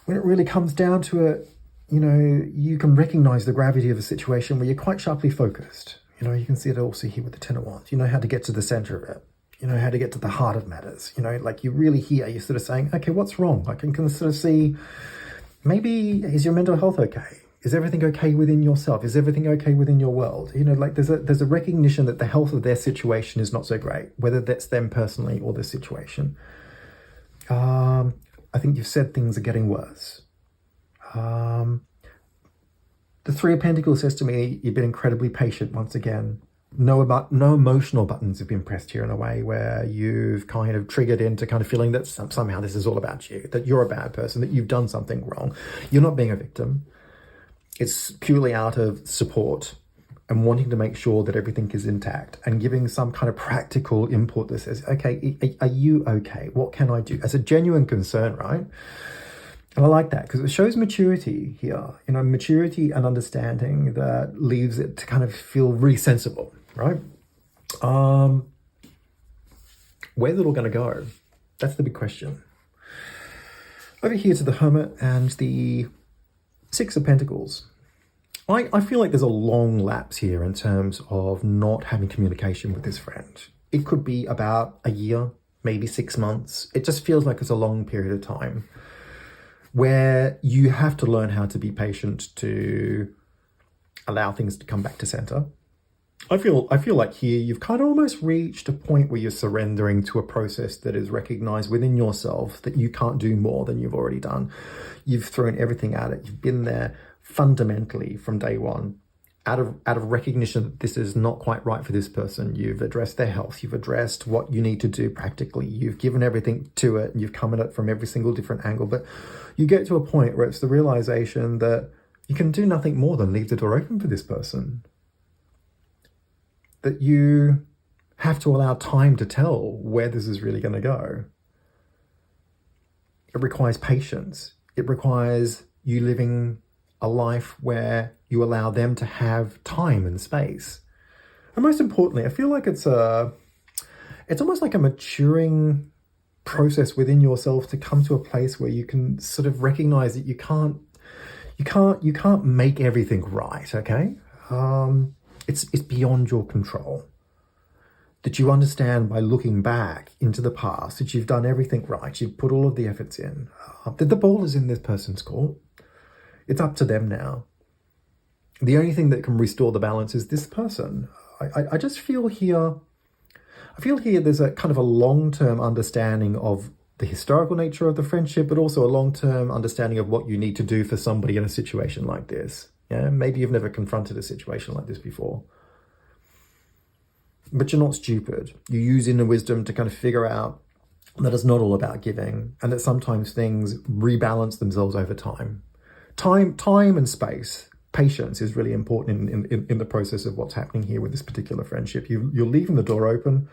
when it really comes down to it, you know, you can recognize the gravity of a situation where you're quite sharply focused. You know, you can see it also here with the 10 of Wands. You know how to get to the center of it. how to get to the heart of matters. Like you really hear, you're sort of saying, okay, what's wrong? I can sort of see, maybe is your mental health okay? Is everything okay within yourself? Is everything okay within your world? Like there's a recognition that the health of their situation is not so great, whether that's them personally or the situation. I think you've said things are getting worse. The Three of Pentacles says to me, you've been incredibly patient once again. No emotional buttons have been pressed here in a way where you've kind of triggered into kind of feeling that somehow this is all about you, that you're a bad person, that you've done something wrong. You're not being a victim. It's purely out of support and wanting to make sure that everything is intact and giving some kind of practical input that says, okay, are you okay? What can I do? As a genuine concern, right? And I like that because it shows maturity here, maturity and understanding that leaves it to kind of feel really sensible, right? Where's it all going to go? That's the big question. Over here to the Hermit and the Six of Pentacles. I feel like there's a long lapse here in terms of not having communication with this friend. It could be about a year, maybe 6 months. It just feels like it's a long period of time where you have to learn how to be patient to allow things to come back to center. I feel like here you've kind of almost reached a point where you're surrendering to a process that is recognized within yourself that you can't do more than you've already done. You've thrown everything at it. You've been there fundamentally from day one, out of recognition that this is not quite right for this person. You've addressed their health. You've addressed what you need to do practically. You've given everything to it and you've come at it from every single different angle. But you get to a point where it's the realization that you can do nothing more than leave the door open for this person. That you have to allow time to tell where this is really going to go. It requires patience. It requires you living a life where you allow them to have time and space. And most importantly, I feel like it's almost like a maturing process within yourself to come to a place where you can sort of recognize that you can't make everything right, okay? It's beyond your control. That you understand by looking back into the past that you've done everything right, you've put all of the efforts in, that the ball is in this person's court. It's up to them now. The only thing that can restore the balance is this person. I just feel here, there's a kind of a long-term understanding of the historical nature of the friendship, but also a long-term understanding of what you need to do for somebody in a situation like this. Yeah, maybe you've never confronted a situation like this before. But you're not stupid. You use inner wisdom to kind of figure out that it's not all about giving and that sometimes things rebalance themselves over time. Time and space, patience is really important in the process of what's happening here with this particular friendship. You're leaving the door open.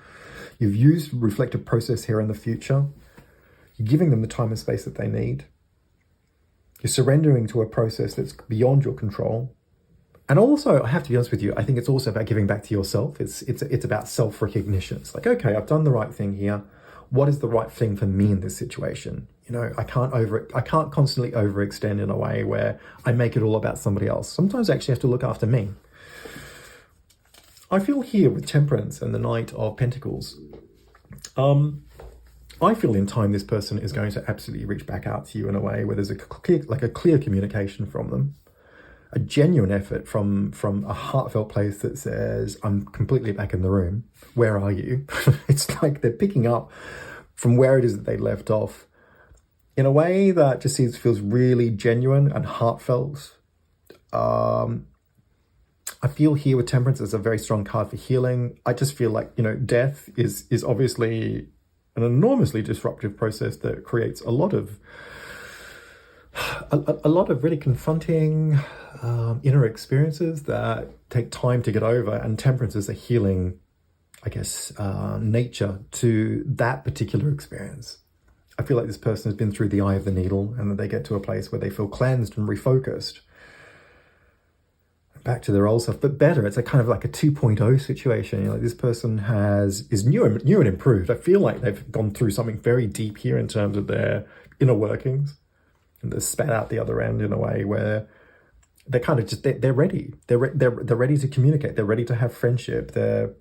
You've used reflective process here in the future. You're giving them the time and space that they need. You're surrendering to a process that's beyond your control. And also, I have to be honest with you, I think it's also about giving back to yourself. It's about self-recognition. It's like, okay, I've done the right thing here. What is the right thing for me in this situation? I can't constantly overextend in a way where I make it all about somebody else. Sometimes I actually have to look after me. I feel here with Temperance and the Knight of Pentacles, I feel in time this person is going to absolutely reach back out to you in a way where there's a clear communication from them, a genuine effort from a heartfelt place that says, I'm completely back in the room. Where are you? It's like they're picking up from where it is that they left off in a way that just feels really genuine and heartfelt. I feel here with Temperance as a very strong card for healing. I just feel like, death is obviously an enormously disruptive process that creates a lot of really confronting inner experiences that take time to get over. And Temperance is a healing, nature to that particular experience. I feel like this person has been through the eye of the needle and that they get to a place where they feel cleansed and refocused. Back to their old self, but better. It's a kind of like a 2.0 situation. This person is new and improved. I feel like they've gone through something very deep here in terms of their inner workings, and they're spat out the other end in a way where they're kind of just they're ready. They're ready to communicate. They're ready to have friendship. They're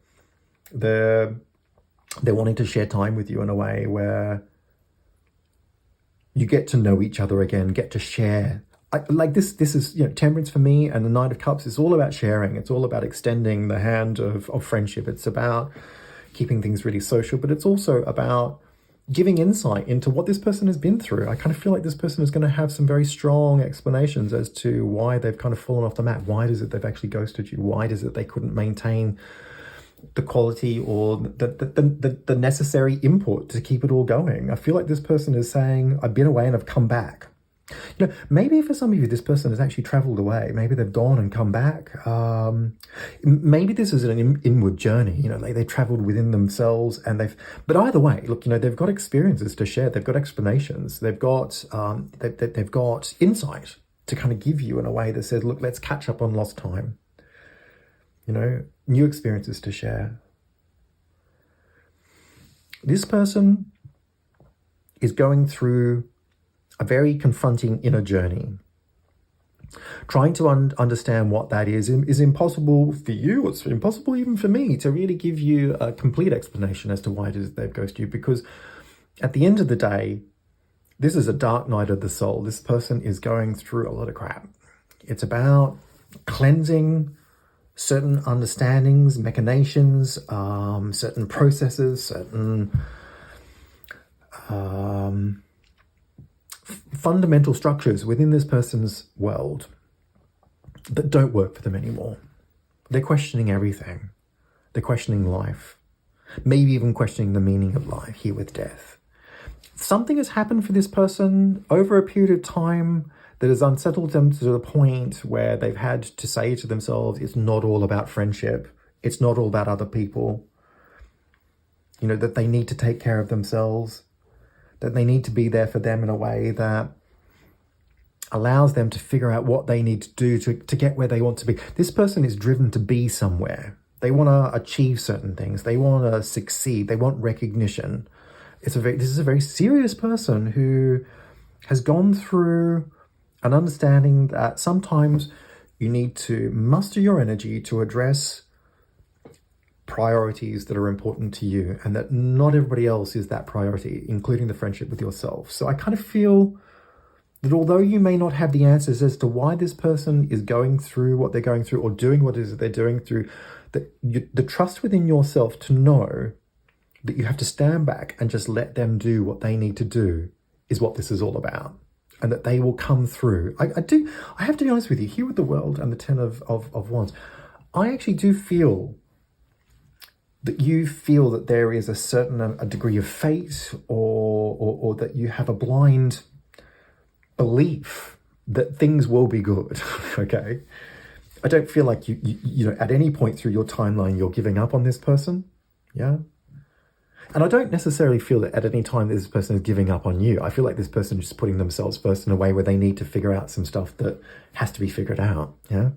They're wanting to share time with you in a way where you get to know each other again, get to share. Like this is, Temperance for me and the Knight of Cups is all about sharing. It's all about extending the hand of friendship. It's about keeping things really social, but it's also about giving insight into what this person has been through. I kind of feel like this person is going to have some very strong explanations as to why they've kind of fallen off the map. Why is it they've actually ghosted you? Why is it they couldn't maintain the quality or the necessary input to keep it all going? I feel like this person is saying, I've been away and I've come back. Maybe for some of you, this person has actually traveled away. Maybe they've gone and come back. Maybe this is an inward journey. They traveled within themselves, but either way, look, they've got experiences to share. They've got explanations. They've got they've got insight to kind of give you in a way that says, look, let's catch up on lost time. New experiences to share. This person is going through a very confronting inner journey. Trying to understand what that is impossible for you. It's impossible even for me to really give you a complete explanation as to why it is they've ghosted you, because at the end of the day, this is a dark night of the soul. This person is going through a lot of crap. It's about cleansing certain understandings, machinations, certain processes, certain fundamental structures within this person's world that don't work for them anymore. They're questioning everything. They're questioning life. Maybe even questioning the meaning of life here with death. Something has happened for this person over a period of time that has unsettled them to the point where they've had to say to themselves, it's not all about friendship. It's not all about other people. That they need to take care of themselves, that they need to be there for them in a way that allows them to figure out what they need to do to get where they want to be. This person is driven to be somewhere. They want to achieve certain things. They want to succeed. They want recognition. This is a very serious person who has gone through an understanding that sometimes you need to muster your energy to address priorities that are important to you, and that not everybody else is that priority, including the friendship with yourself. So I kind of feel that although you may not have the answers as to why this person is going through what they're going through or doing what it is that they're doing through, the trust within yourself to know that you have to stand back and just let them do what they need to do is what this is all about, and that they will come through. I have to be honest with you, here with the World and the Ten of Wands, I actually do feel that you feel that there is a degree of fate or that you have a blind belief that things will be good, okay? I don't feel like you at any point through your timeline you're giving up on this person, yeah? And I don't necessarily feel that at any time this person is giving up on you. I feel like this person is just putting themselves first in a way where they need to figure out some stuff that has to be figured out, yeah?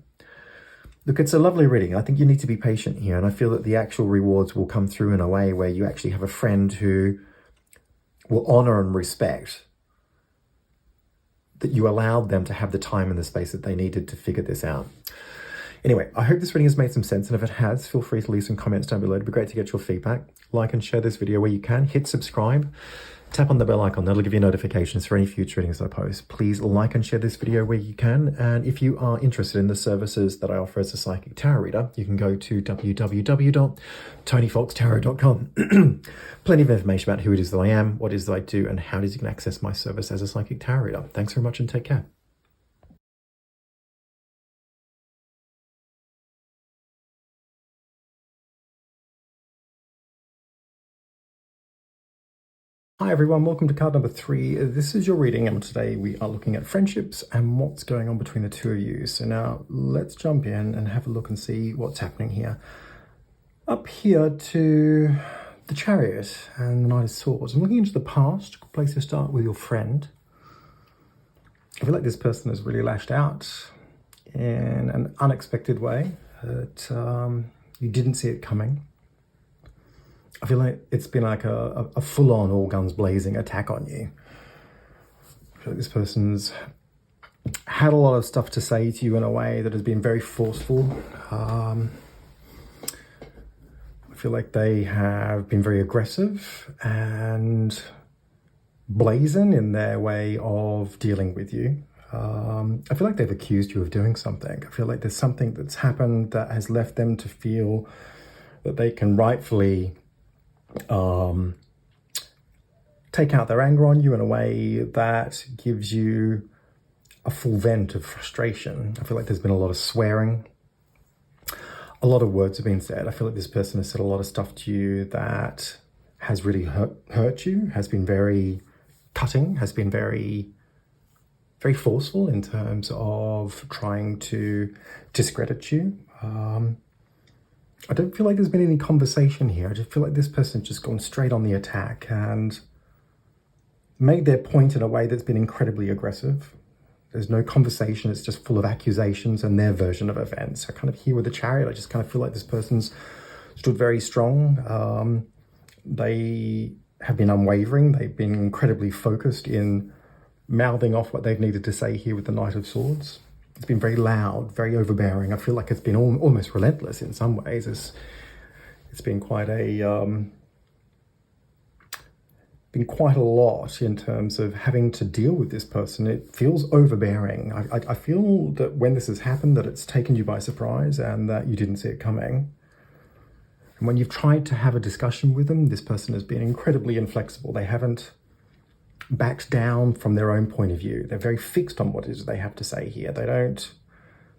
Look, it's a lovely reading. I think you need to be patient here, and I feel that the actual rewards will come through in a way where you actually have a friend who will honor and respect that you allowed them to have the time and the space that they needed to figure this out. Anyway, I hope this reading has made some sense, and if it has, feel free to leave some comments down below. It'd be great to get your feedback. Like and share this video where you can. Hit subscribe. Tap on the bell icon. That'll give you notifications for any future readings I post. Please like and share this video where you can. And if you are interested in the services that I offer as a psychic tarot reader, you can go to www.tonyfoxtarot.com. Plenty of information about who it is that I am, what it is that I do, and how it is you can access my service as a psychic tarot reader. Thanks very much and take care. Hi everyone, welcome to card number 3. This is your reading, and today we are looking at friendships and what's going on between the two of you. So now let's jump in and have a look and see what's happening here. Up here to the Chariot and the Knight of Swords. I'm looking into the past. Good place to start with your friend. I feel like this person has really lashed out in an unexpected way that you didn't see it coming. I feel like it's been like a full-on, all guns blazing attack on you. I feel like this person's had a lot of stuff to say to you in a way that has been very forceful. I I feel like they have been very aggressive and brazen in their way of dealing with you. I feel like they've accused you of doing something. I feel like there's something that's happened that has left them to feel that they can rightfully take out their anger on you in a way that gives you a full vent of frustration. I feel like there's been a lot of swearing. A lot of words have been said. I feel like this person has said a lot of stuff to you that has really hurt you, has been very cutting, has been very forceful in terms of trying to discredit you. I don't feel like there's been any conversation here. I just feel like this person's just gone straight on the attack and made their point in a way that's been incredibly aggressive. There's no conversation, it's just full of accusations and their version of events. I kind of here with the Chariot, I just kind of feel like this person's stood very strong. They have been unwavering. They've been incredibly focused in mouthing off what they've needed to say here with the Knight of Swords. It's been very loud, very overbearing. I feel like it's been almost relentless in some ways. It's been quite a lot in terms of having to deal with this person. It feels overbearing. I feel that when this has happened, that it's taken you by surprise and that you didn't see it coming. And when you've tried to have a discussion with them, this person has been incredibly inflexible. They haven't backed down from their own point of view. They're very fixed on what it is they have to say here. They don't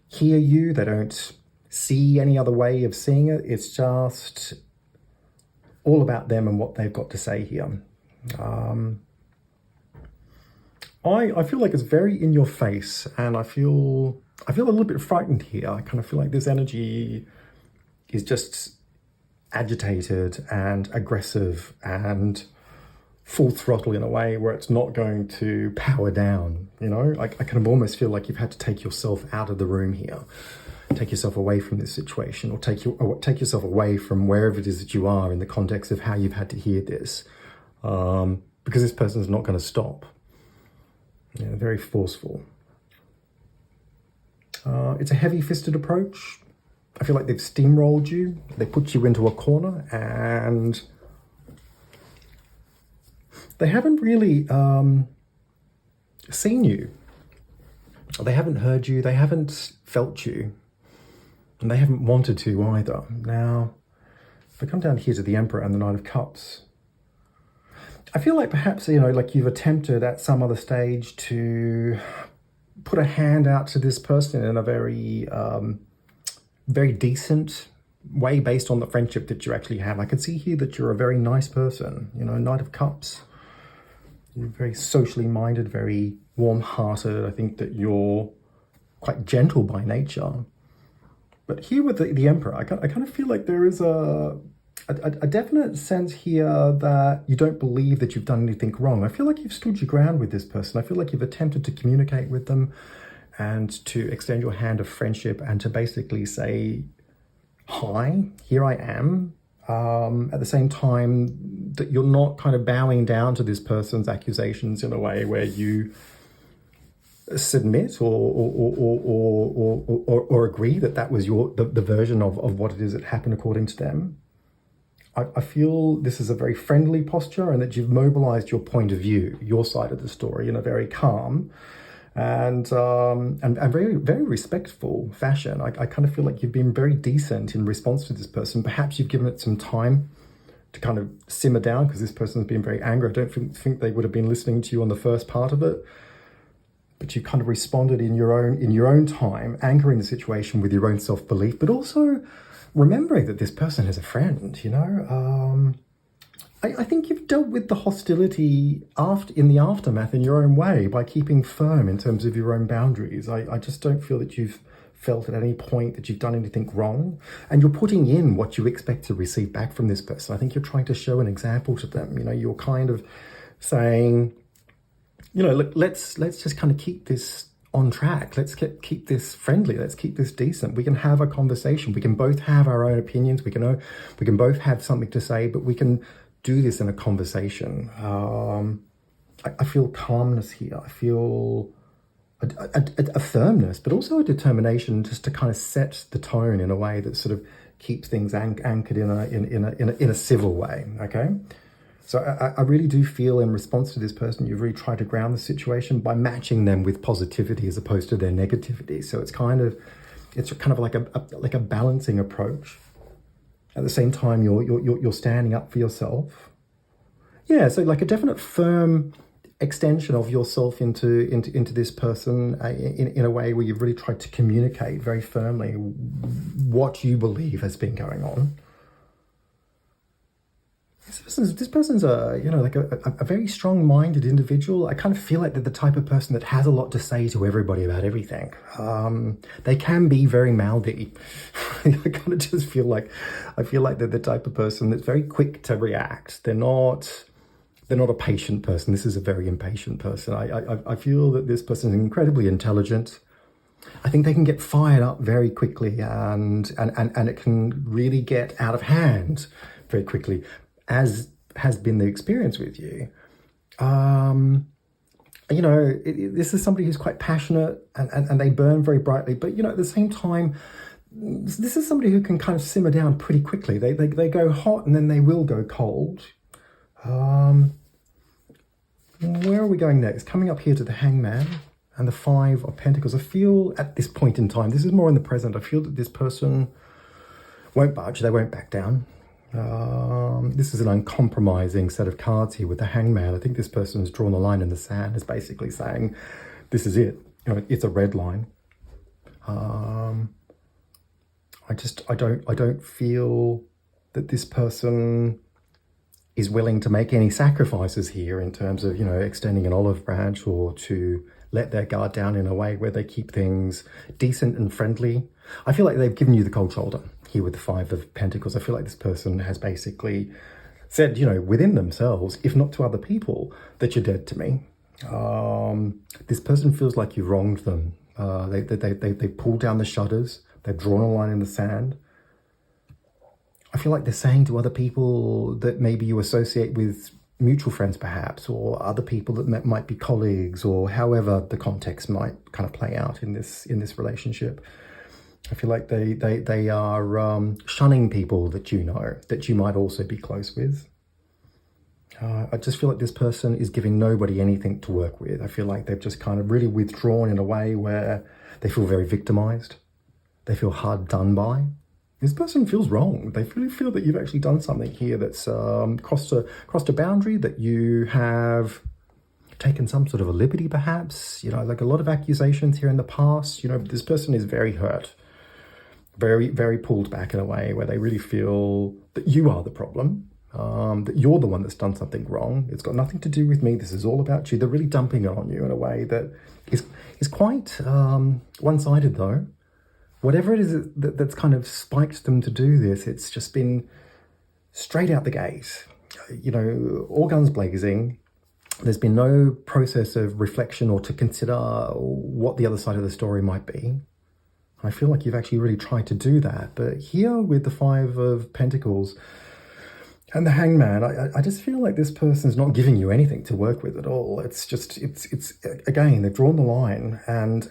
hear you. They don't see any other way of seeing it. It's just all about them and what they've got to say here. I feel like it's very in your face, and I feel a little bit frightened here. I kind of feel like this energy is just agitated and aggressive and full throttle in a way where it's not going to power down. You know, I kind of almost feel like you've had to take yourself out of the room here, take yourself away from this situation, or take yourself away from wherever it is that you are in the context of how you've had to hear this, because this person's not going to stop. Yeah, very forceful. It's a heavy-fisted approach. I feel like they've steamrolled you. They put you into a corner, and they haven't really seen you. They haven't heard you. They haven't felt you. And they haven't wanted to either. Now, if I come down here to the Emperor and the Knight of Cups, I feel like perhaps, you know, like you've attempted at some other stage to put a hand out to this person in a very, very decent way based on the friendship that you actually have. I can see here that you're a very nice person, you know, Knight of Cups. You're very socially minded, very warm-hearted. I think that you're quite gentle by nature. But here with the Emperor, I kind of feel like there is a definite sense here that you don't believe that you've done anything wrong. I feel like you've stood your ground with this person. I feel like you've attempted to communicate with them and to extend your hand of friendship and to basically say, hi, here I am. At the same time that you're not kind of bowing down to this person's accusations in a way where you submit or agree that that was the version of what it is that happened according to them. I feel this is a very friendly posture and that you've mobilized your point of view, your side of the story in a very calm and very, very respectful fashion. I kind of feel like you've been very decent in response to this person. Perhaps you've given it some time to kind of simmer down because this person's been very angry. I don't think they would have been listening to you on the first part of it, but you kind of responded in your own time, anchoring the situation with your own self-belief, but also remembering that this person is a friend, you know. I think you've dealt with the hostility in the aftermath in your own way by keeping firm in terms of your own boundaries. I just don't feel that you've felt at any point that you've done anything wrong, and you're putting in what you expect to receive back from this person. I think you're trying to show an example to them. You know, you're kind of saying, you know, look, let's just kind of keep this on track. Let's keep this friendly. Let's keep this decent. We can have a conversation. We can both have our own opinions. We can both have something to say, but we can do this in a conversation. I feel calmness here. I feel a firmness, but also a determination just to kind of set the tone in a way that sort of keeps things anchored in a civil way, okay? So I really do feel in response to this person, you've really tried to ground the situation by matching them with positivity as opposed to their negativity. So it's kind of like a balancing approach. At the same time, you're standing up for yourself. Yeah, so like a definite firm extension of yourself into this person in a way where you've really tried to communicate very firmly what you believe has been going on. This person's a very strong-minded individual. I kind of feel like they're the type of person that has a lot to say to everybody about everything. They can be very mouthy. I kind of just feel like they're the type of person that's very quick to react. They're not a patient person. This is a very impatient person. I feel that this person is incredibly intelligent. I think they can get fired up very quickly, and it can really get out of hand very quickly, as has been the experience with you. This is somebody who's quite passionate and they burn very brightly, but at the same time, this is somebody who can kind of simmer down pretty quickly. They go hot and then they will go cold. Where are we going next? Coming up here to the Hangman and the Five of Pentacles. I feel at this point in time, this is more in the present, I feel that this person won't budge, they won't back down. This is an uncompromising set of cards here with the Hangman. I think this person has drawn a line in the sand, is basically saying, this is it. It's a red line. I don't feel that this person is willing to make any sacrifices here in terms of, extending an olive branch or to let their guard down in a way where they keep things decent and friendly. I feel like they've given you the cold shoulder here with the Five of Pentacles. I feel like this person has basically said, within themselves, if not to other people, that you're dead to me. This person feels like you wronged them. They pulled down the shutters. They've drawn a line in the sand. I feel like they're saying to other people that maybe you associate with mutual friends perhaps, or other people that might be colleagues, or however the context might kind of play out in this relationship. I feel like they are shunning people that that you might also be close with. I just feel like this person is giving nobody anything to work with. I feel like they've just kind of really withdrawn in a way where they feel very victimized. They feel hard done by. This person feels wrong. They really feel that you've actually done something here that's crossed a boundary, that you have taken some sort of a liberty perhaps. Like a lot of accusations here in the past. This person is very hurt. Very, very pulled back in a way where they really feel that you are the problem, that you're the one that's done something wrong. It's got nothing to do with me. This is all about you. They're really dumping it on you in a way that is quite one-sided though. Whatever it is that's kind of spiked them to do this, it's just been straight out the gate. All guns blazing. There's been no process of reflection or to consider what the other side of the story might be. I feel like you've actually really tried to do that. But here with the Five of Pentacles and the Hangman, I just feel like this person's not giving you anything to work with at all. It's again, they've drawn the line, and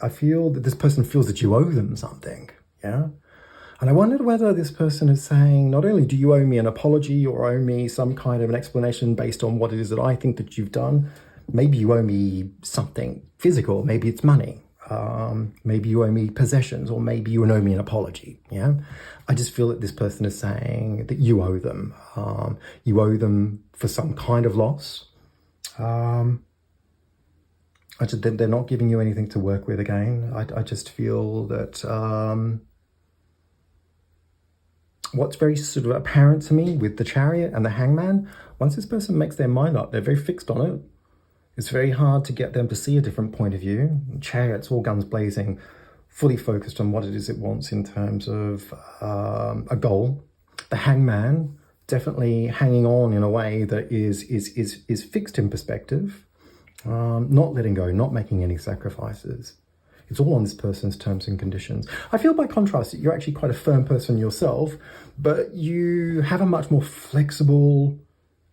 I feel that this person feels that you owe them something, yeah? And I wondered whether this person is saying, not only do you owe me an apology or owe me some kind of an explanation based on what it is that I think that you've done, maybe you owe me something physical, maybe it's money. Maybe you owe me possessions, or maybe you owe me an apology. Yeah, I just feel that this person is saying that you owe them. You owe them for some kind of loss. They're not giving you anything to work with again. I just feel that what's very sort of apparent to me with the Chariot and the Hangman, once this person makes their mind up, they're very fixed on it. It's very hard to get them to see a different point of view. Chariot's all guns blazing, fully focused on what it is it wants in terms of a goal. The Hangman definitely hanging on in a way that is fixed in perspective, not letting go, not making any sacrifices. It's all on this person's terms and conditions. I feel by contrast that you're actually quite a firm person yourself, but you have a much more flexible,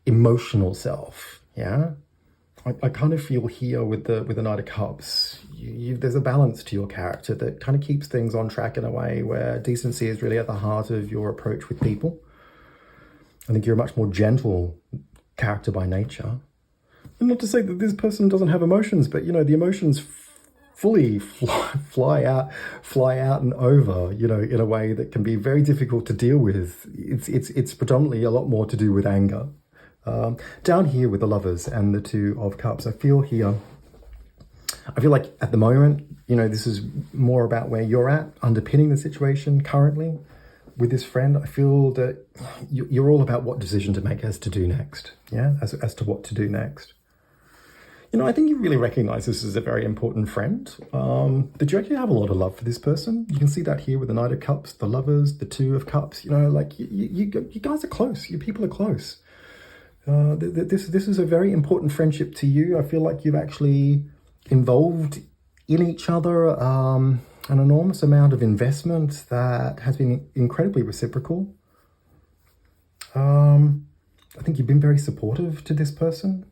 emotional self, yeah? I kind of feel here with the Knight of Cups, there's a balance to your character that kind of keeps things on track in a way where decency is really at the heart of your approach with people. I think you're a much more gentle character by nature. And not to say that this person doesn't have emotions, but, the emotions fully fly out and over, in a way that can be very difficult to deal with. It's predominantly a lot more to do with anger. Down here with the Lovers and the Two of Cups, I feel like at the moment, this is more about where you're at, underpinning the situation currently with this friend. I feel that you're all about what decision to make as to do next. Yeah, as to what to do next. I think you really recognize this as a very important friend. That you actually have a lot of love for this person. You can see that here with the Knight of Cups, the Lovers, the Two of Cups. You guys are close. You people are close. This is a very important friendship to you. I feel like you've actually involved in each other an enormous amount of investment that has been incredibly reciprocal. I think you've been very supportive to this person.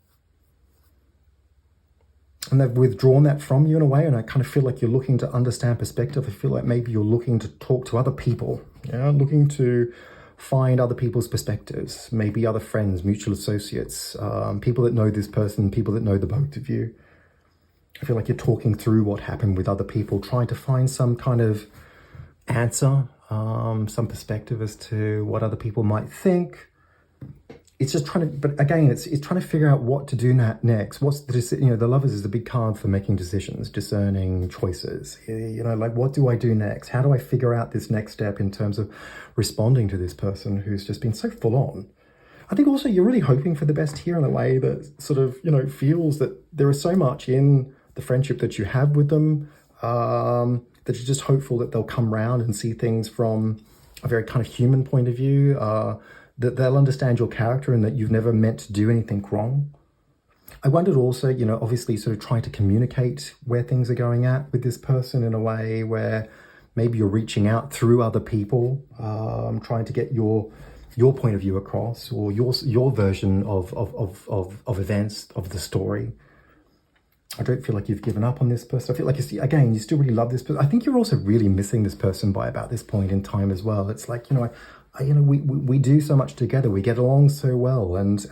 And they've withdrawn that from you in a way, and I kind of feel like you're looking to understand perspective. I feel like maybe you're looking to talk to other people, looking to find other people's perspectives, maybe other friends, mutual associates, people that know this person, people that know the both of you. I feel like you're talking through what happened with other people, trying to find some kind of answer, some perspective as to what other people might think. It's just but again, it's trying to figure out what to do next. What's the the Lovers is a big card for making decisions, discerning choices. Like, what do I do next? How do I figure out this next step in terms of responding to this person who's just been so full on? I think also you're really hoping for the best here in a way that sort of, feels that there is so much in the friendship that you have with them, that you're just hopeful that they'll come round and see things from a very kind of human point of view, that they'll understand your character and that you've never meant to do anything wrong. I wondered also, obviously sort of trying to communicate where things are going at with this person in a way where maybe you're reaching out through other people, trying to get your point of view across, or your version of events, of the story. I don't feel like you've given up on this person. I feel like, you still really love this person. I think you're also really missing this person by about this point in time as well. It's like, we do so much together. We get along so well. And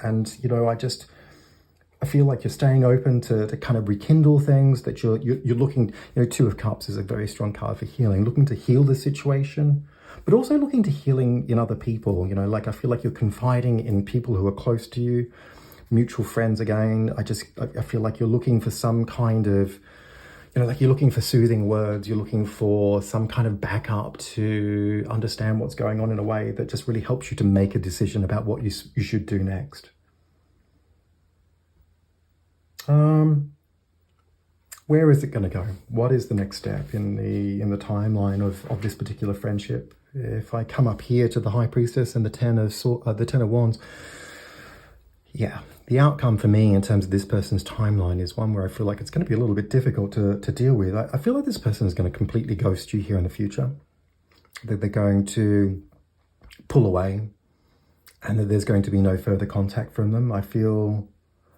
I feel like you're staying open to kind of rekindle things, that you're looking, Two of Cups is a very strong card for healing, looking to heal the situation, but also looking to healing in other people. I feel like you're confiding in people who are close to you, mutual friends again. I feel like you're looking for some kind of, you're looking for soothing words. You're looking for some kind of backup to understand what's going on in a way that just really helps you to make a decision about what you should do next. Where is it going to go? What is the next step in the timeline of this particular friendship? If I come up here to the High Priestess and the Ten of Wands, yeah, the outcome for me in terms of this person's timeline is one where I feel like it's going to be a little bit difficult to deal with. I feel like this person is going to completely ghost you here in the future. That they're going to pull away, and that there's going to be no further contact from them. I feel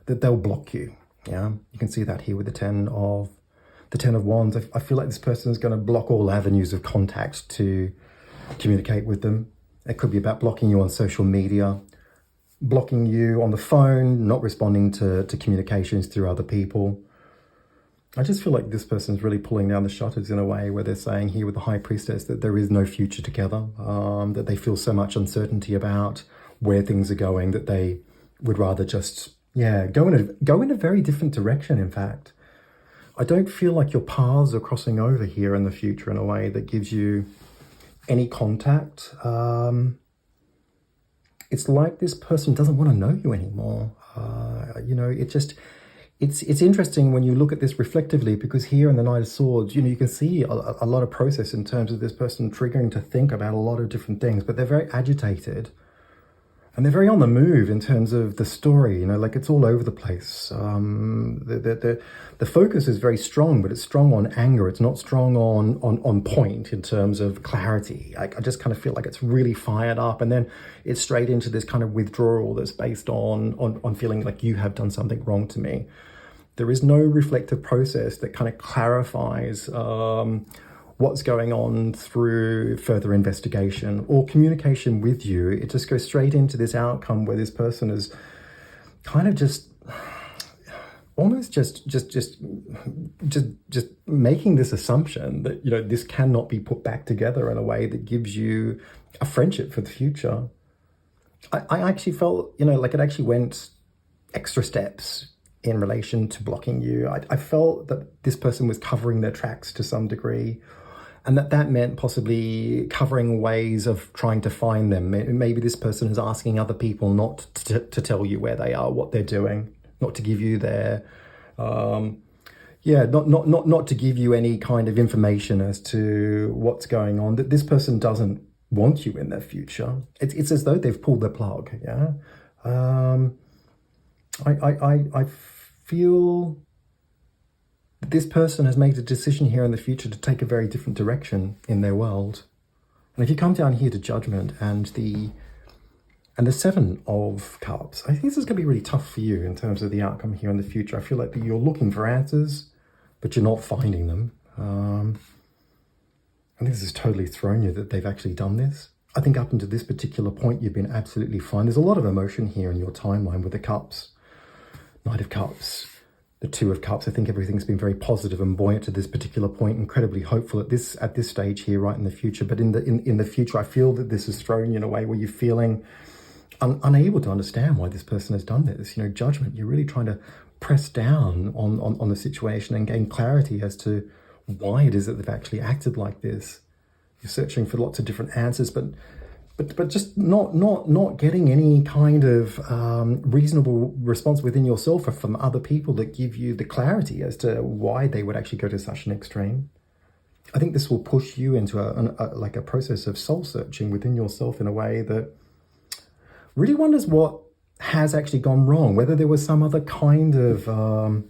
that they'll block you. Yeah, you can see that here with the Ten of Wands. I feel like this person is going to block all avenues of contact to communicate with them. It could be about blocking you on social media, blocking you on the phone, not responding to communications through other people. I just feel like this person's really pulling down the shutters in a way where they're saying here with the High Priestess that there is no future together, that they feel so much uncertainty about where things are going that they would rather just go in a very different direction. In fact, I don't feel like your paths are crossing over here in the future in a way that gives you any contact. It's like this person doesn't want to know you anymore. It's interesting when you look at this reflectively, because here in the Knight of Swords, you can see a lot of process in terms of this person triggering to think about a lot of different things, but they're very agitated And they're very on the move in terms of the story, like it's all over the place. The focus is very strong, but it's strong on anger. It's not strong on point in terms of clarity. I just kind of feel like it's really fired up, and then it's straight into this kind of withdrawal that's based on feeling like you have done something wrong to me. There is no reflective process that kind of clarifies what's going on through further investigation or communication with you. It just goes straight into this outcome where this person is kind of just almost just making this assumption that this cannot be put back together in a way that gives you a friendship for the future. I actually felt like it actually went extra steps in relation to blocking you. I felt that this person was covering their tracks to some degree, and that meant possibly covering ways of trying to find them. Maybe this person is asking other people not to tell you where they are, what they're doing, not to give you their, not to give you any kind of information as to what's going on. That this person doesn't want you in their future. It's as though they've pulled the plug. Yeah, I feel this person has made a decision here in the future to take a very different direction in their world. And if you come down here to Judgment and the Seven of Cups, I think this is going to be really tough for you in terms of the outcome here in the future. I feel like that you're looking for answers, but you're not finding them. I think this has totally thrown you that they've actually done this. I think up until this particular point, you've been absolutely fine. There's a lot of emotion here in your timeline with the Cups. Knight of Cups, the Two of Cups. I think everything's been very positive and buoyant to this particular point, incredibly hopeful at this stage here, right in the future. But in the future, I feel that this has thrown you in a way where you're feeling unable to understand why this person has done this. Judgment, you're really trying to press down on the situation and gain clarity as to why it is that they've actually acted like this. You're searching for lots of different answers, but just not getting any kind of reasonable response within yourself or from other people that give you the clarity as to why they would actually go to such an extreme. I think this will push you into a process of soul searching within yourself in a way that really wonders what has actually gone wrong, whether there was some other kind of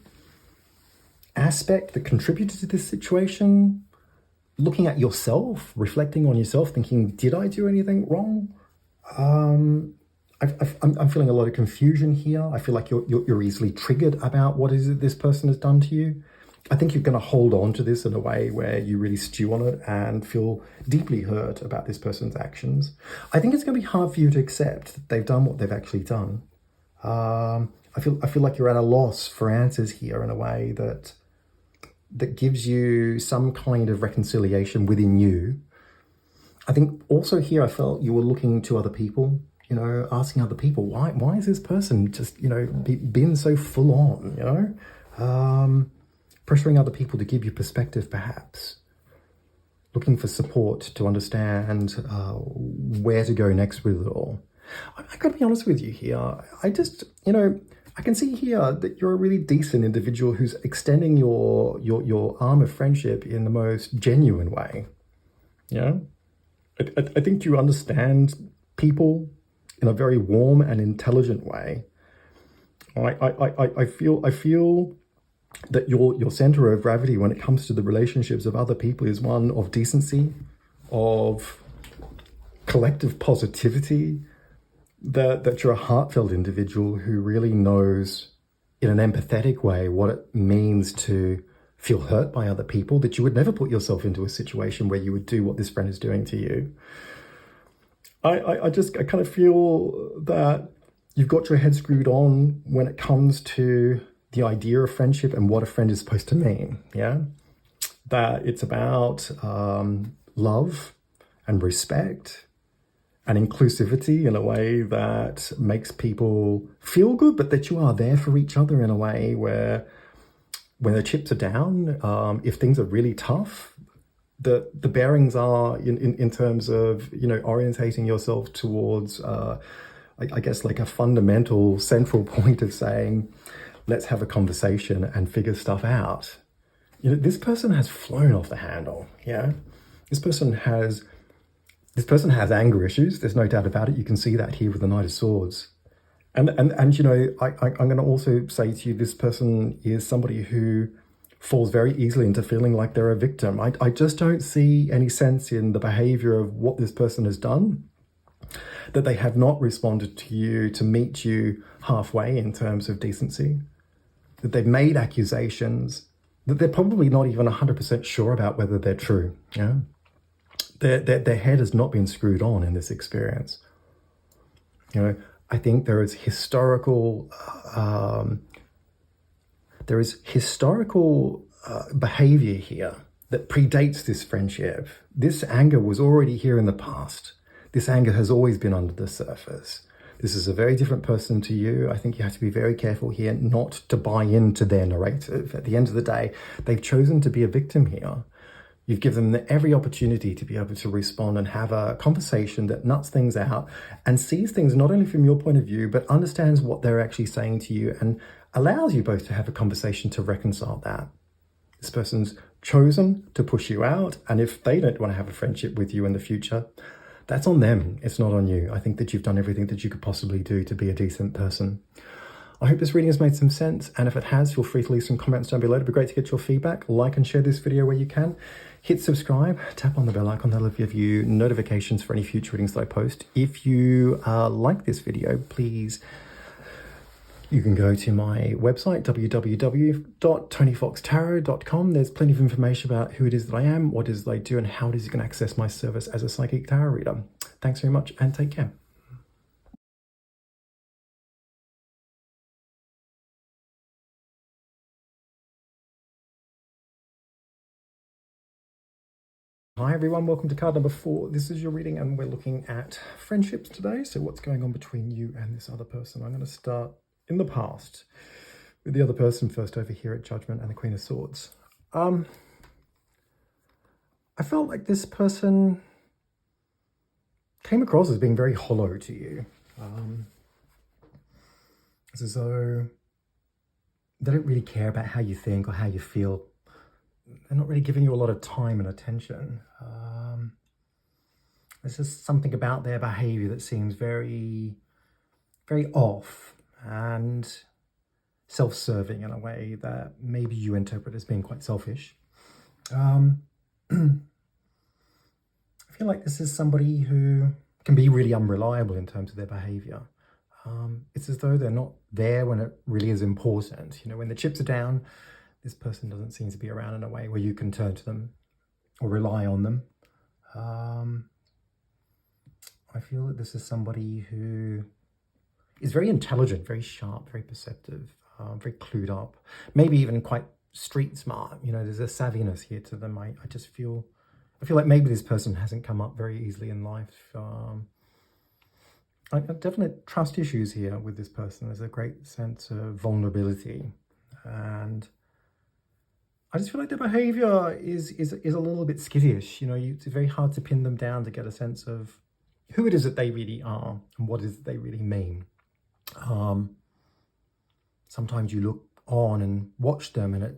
aspect that contributed to this situation. Looking at yourself, reflecting on yourself, thinking, did I do anything wrong? I'm feeling a lot of confusion here. I feel like you're easily triggered about what is it this person has done to you. I think you're going to hold on to this in a way where you really stew on it and feel deeply hurt about this person's actions. I think it's going to be hard for you to accept that they've done what they've actually done. I feel like you're at a loss for answers here in a way that gives you some kind of reconciliation within you. I think also here I felt you were looking to other people, asking other people, why is this person just, being so full on, pressuring other people to give you perspective perhaps, looking for support to understand where to go next with it all. I got to be honest with you here. I can see here that you're a really decent individual who's extending your arm of friendship in the most genuine way. Yeah, I think you understand people in a very warm and intelligent way. I feel that your center of gravity when it comes to the relationships of other people is one of decency, of collective positivity. That you're a heartfelt individual who really knows in an empathetic way what it means to feel hurt by other people, that you would never put yourself into a situation where you would do what this friend is doing to you. I kind of feel that you've got your head screwed on when it comes to the idea of friendship and what a friend is supposed to mean. Yeah, that it's about love and respect and inclusivity in a way that makes people feel good, but that you are there for each other in a way where when the chips are down, if things are really tough, the bearings are in terms of, orientating yourself towards, I guess, like a fundamental central point of saying, let's have a conversation and figure stuff out. This person has flown off the handle. Yeah, this person has This person has anger issues. There's no doubt about it. You can see that here with the Knight of Swords. And you know, I'm going to also say to you, this person is somebody who falls very easily into feeling like they're a victim. I just don't see any sense in the behavior of what this person has done, that they have not responded to you to meet you halfway in terms of decency, that they've made accusations, that they're probably not even 100% sure about whether they're true. Yeah, their head has not been screwed on in this experience. You know, I think there is historical behavior here that predates this friendship. This anger was already here in the past. This anger has always been under the surface. This is a very different person to you. I think you have to be very careful here not to buy into their narrative. At the end of the day, they've chosen to be a victim here. You've given them every opportunity to be able to respond and have a conversation that nuts things out and sees things not only from your point of view, but understands what they're actually saying to you and allows you both to have a conversation to reconcile that. This person's chosen to push you out, and if they don't want to have a friendship with you in the future, that's on them. It's not on you. I think that you've done everything that you could possibly do to be a decent person. I hope this reading has made some sense, and if it has, feel free to leave some comments down below. It'd be great to get your feedback. Like and share this video where you can. Hit subscribe, tap on the bell icon, that'll give you notifications for any future readings that I post. If you like this video, please, you can go to my website, www.tonyfoxtarot.com. There's plenty of information about who it is that I am, what it is that I do, and how it is you can access my service as a psychic tarot reader. Thanks very much, and take care. Hi everyone, welcome to card number 4. This is your reading and we're looking at friendships today. So what's going on between you and this other person? I'm going to start in the past with the other person first over here at Judgment and the Queen of Swords. I felt like this person came across as being very hollow to you. It's as though they don't really care about how you think or how you feel. They're not really giving you a lot of time and attention. There's just something about their behavior that seems very, very off and self-serving in a way that maybe you interpret as being quite selfish. I feel like this is somebody who can be really unreliable in terms of their behavior. It's as though they're not there when it really is important. You know, when the chips are down, this person doesn't seem to be around in a way where you can turn to them or rely on them. I feel that this is somebody who is very intelligent, very sharp, very perceptive, very clued up, maybe even quite street smart. You know, there's a savviness here to them. I feel like maybe this person hasn't come up very easily in life. I have definite trust issues here with this person. There's a great sense of vulnerability, and I just feel like their behavior is a little bit skittish. You know, it's very hard to pin them down to get a sense of who it is that they really are and what it is that they really mean. Sometimes you look on and watch them and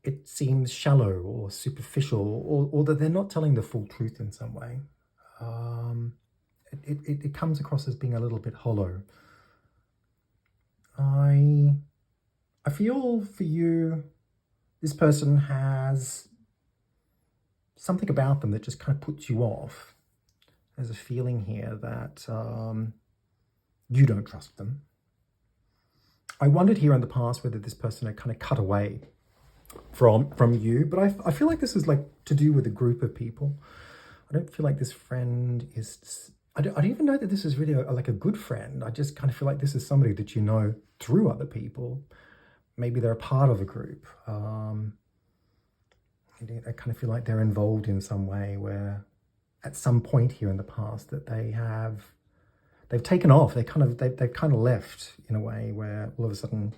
it seems shallow or superficial, or that they're not telling the full truth in some way. It comes across as being a little bit hollow. I feel for you, this person has something about them that just kind of puts you off. There's a feeling here that you don't trust them. I wondered here in the past whether this person had kind of cut away from you, but I feel like this is like to do with a group of people. I don't feel like this friend is, I don't even know that this is really like a good friend. I just kind of feel like this is somebody that you know through other people. Maybe they're a part of a group. I kind of feel like they're involved in some way where at some point here in the past that they've taken off. They've kind of left in a way where all of a sudden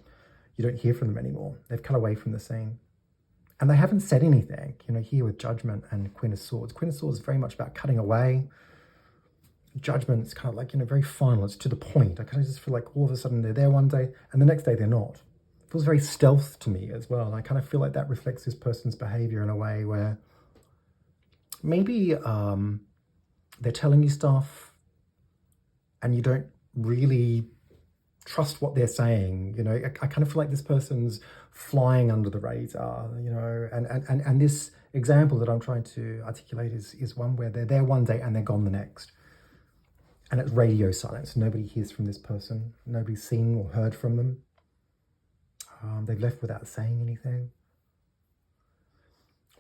you don't hear from them anymore. They've cut away from the scene. And they haven't said anything, you know, here with Judgment and Queen of Swords. Queen of Swords is very much about cutting away. Judgment is kind of like, you know, very final. It's to the point. I kind of just feel like all of a sudden they're there one day and the next day they're not. It feels very stealth to me as well. I kind of feel like that reflects this person's behavior in a way where maybe they're telling you stuff and you don't really trust what they're saying. You know, I kind of feel like this person's flying under the radar, you know, and this example that I'm trying to articulate is one where they're there one day and they're gone the next. And it's radio silence. Nobody hears from this person. Nobody's seen or heard from them. They've left without saying anything.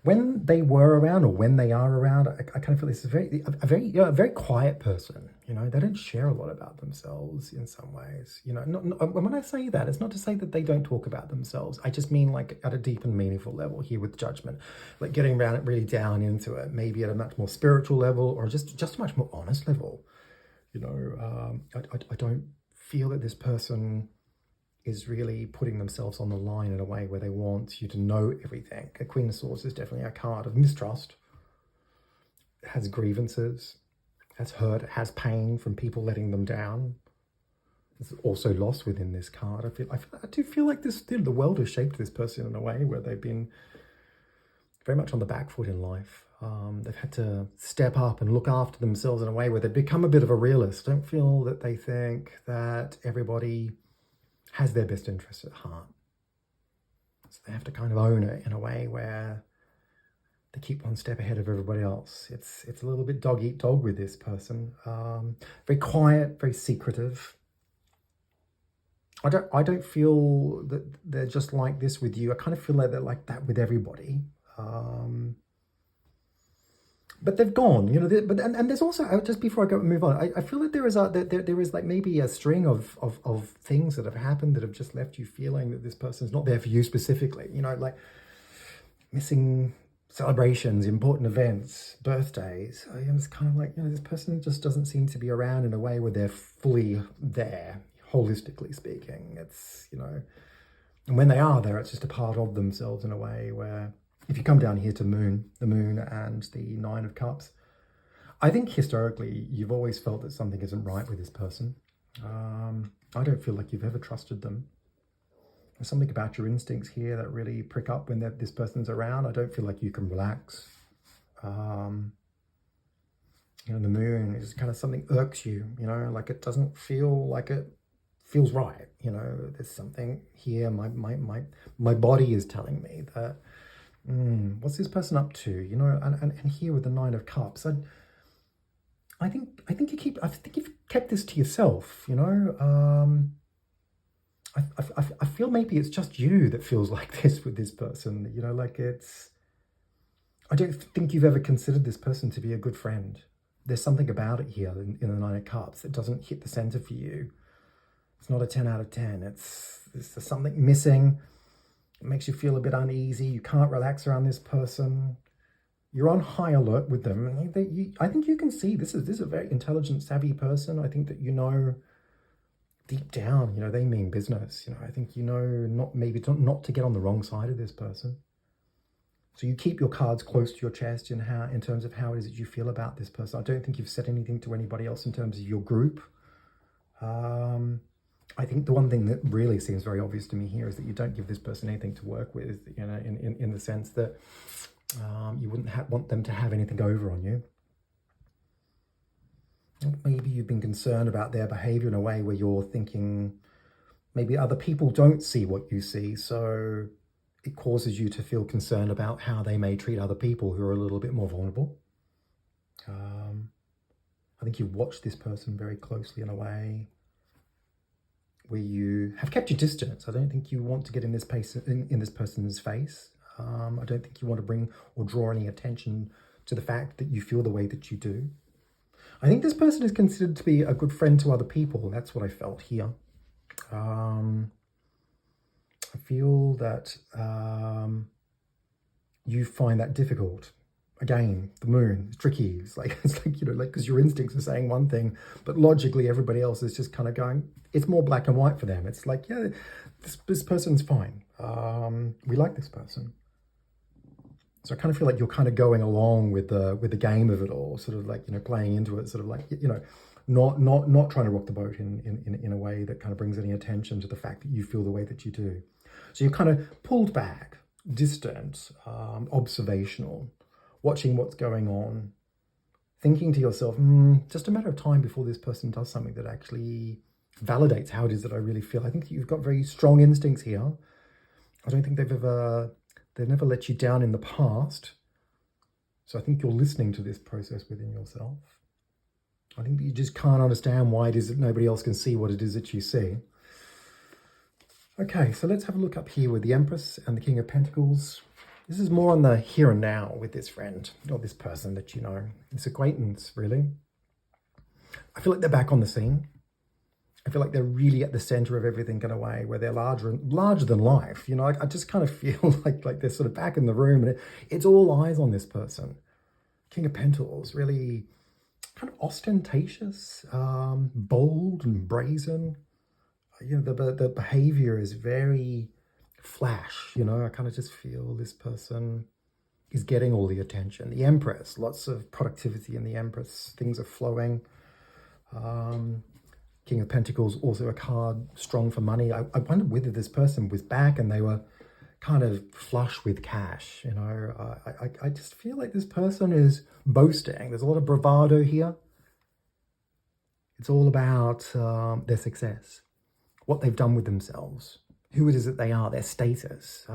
When they were around, or when they are around, I kind of feel this is a very quiet person. You know, they don't share a lot about themselves in some ways. You know, when I say that, it's not to say that they don't talk about themselves. I just mean like at a deep and meaningful level here with Judgment, like getting around it really down into it, maybe at a much more spiritual level, or just a much more honest level. You know, I don't feel that this person is really putting themselves on the line in a way where they want you to know everything. A Queen of Swords is definitely a card of mistrust. It has grievances, has hurt, has pain from people letting them down. There's also loss within this card. I do feel like the world has shaped this person in a way where they've been very much on the back foot in life. They've had to step up and look after themselves in a way where they've become a bit of a realist. I don't feel that they think that everybody has their best interests at heart. So they have to kind of own it in a way where they keep one step ahead of everybody else. It's a little bit dog eat dog with this person. Very quiet, very secretive. I don't feel that they're just like this with you. I kind of feel like they're like that with everybody. But they've gone, you know. And there's also, just before I move on, I feel that there is like maybe a string of things that have happened that have just left you feeling that this person's not there for you specifically. You know, like missing celebrations, important events, birthdays. It's kind of like, you know, this person just doesn't seem to be around in a way where they're fully there, holistically speaking. It's, you know, and when they are there, it's just a part of themselves in a way where, if you come down here to the moon and the Nine of Cups, I think historically you've always felt that something isn't right with this person. I don't feel like you've ever trusted them. There's something about your instincts here that really prick up when this person's around. I don't feel like you can relax. You know, the moon is kind of something irks you, you know, like it doesn't feel like it feels right. You know, there's something here. My body is telling me that, what's this person up to? You know, and here with the Nine of Cups, I think you've kept this to yourself. You know, I feel maybe it's just you that feels like this with this person. You know, like I don't think you've ever considered this person to be a good friend. There's something about it here in the Nine of Cups that doesn't hit the center for you. It's not a 10 out of 10. There's something missing. It makes you feel a bit uneasy. You can't relax around this person. You're on high alert with them. I think you can see this is a very intelligent, savvy person. I think that, you know, deep down, you know, they mean business. You know, I think, you know, not to get on the wrong side of this person. So you keep your cards close to your chest in terms of how it is that you feel about this person. I don't think you've said anything to anybody else in terms of your group. I think the one thing that really seems very obvious to me here is that you don't give this person anything to work with, you know, in the sense that you wouldn't want them to have anything over on you. Maybe you've been concerned about their behavior in a way where you're thinking maybe other people don't see what you see, so it causes you to feel concerned about how they may treat other people who are a little bit more vulnerable. I think you've watched this person very closely in a way where you have kept your distance. I don't think you want to get in this person's face. I don't think you want to bring or draw any attention to the fact that you feel the way that you do. I think this person is considered to be a good friend to other people. That's what I felt here. I feel that you find that difficult. Again, the moon, it's tricky. It's like, you know, like, because your instincts are saying one thing, but logically everybody else is just kind of going, it's more black and white for them. It's like, yeah, this person's fine. We like this person. So I kind of feel like you're kind of going along with the game of it all, sort of like, you know, playing into it, sort of like, you know, not trying to rock the boat in a way that kind of brings any attention to the fact that you feel the way that you do. So you're kind of pulled back, distant, observational, watching what's going on, thinking to yourself, just a matter of time before this person does something that actually validates how it is that I really feel. I think you've got very strong instincts here. I don't think they've never let you down in the past. So I think you're listening to this process within yourself. I think that you just can't understand why it is that nobody else can see what it is that you see. Okay, so let's have a look up here with the Empress and the King of Pentacles. This is more on the here and now with this friend, or this person that you know, this acquaintance, really. I feel like they're back on the scene. I feel like they're really at the center of everything in a way where they're larger than life. You know, I just kind of feel like they're sort of back in the room, and it's all eyes on this person. King of Pentacles, really kind of ostentatious, bold and brazen. You know, the behavior is very flash. You know, I kind of just feel this person is getting all the attention. The Empress, lots of productivity in the Empress. Things are flowing. King of Pentacles, also a card strong for money. I wondered whether this person was back and they were kind of flush with cash. You know, I just feel like this person is boasting. There's a lot of bravado here. It's all about their success, what they've done with themselves, who it is that they are, their status.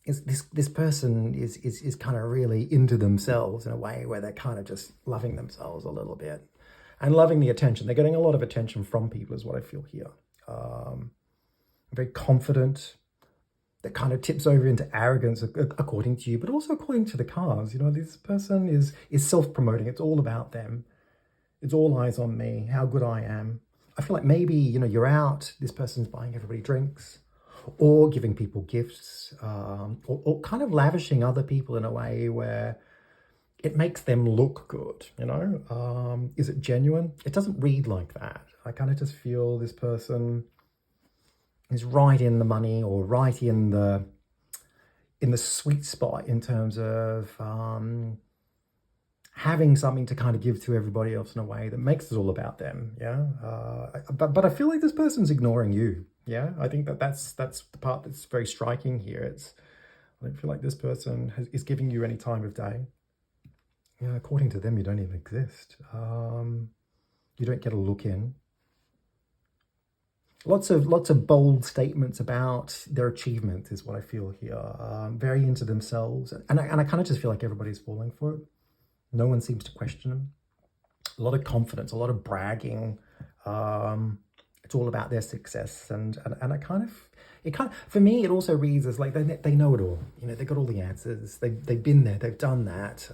This person is kind of really into themselves in a way where they're kind of just loving themselves a little bit and loving the attention. They're getting a lot of attention from people is what I feel here. Very confident. That kind of tips over into arrogance according to you, but also according to the cards. You know, this person is self-promoting. It's all about them. It's all eyes on me, how good I am. I feel like maybe, you know, you're out, this person's buying everybody drinks or giving people gifts, or kind of lavishing other people in a way where it makes them look good, you know? Is it genuine? It doesn't read like that. I kind of just feel this person is right in the money or right in the sweet spot in terms of having something to kind of give to everybody else in a way that makes it all about them. Yeah. But I feel like this person's ignoring you. Yeah. I think that's the part that's very striking here. I don't feel like this person is giving you any time of day. Yeah. According to them, you don't even exist. You don't get a look in. Lots of bold statements about their achievements is what I feel here. Very into themselves. And I kind of just feel like everybody's falling for it. No one seems to question them. A lot of confidence, a lot of bragging. It's all about their success. And it kind of, for me, it also reads as like they know it all. You know, they've got all the answers. They've been there. They've done that.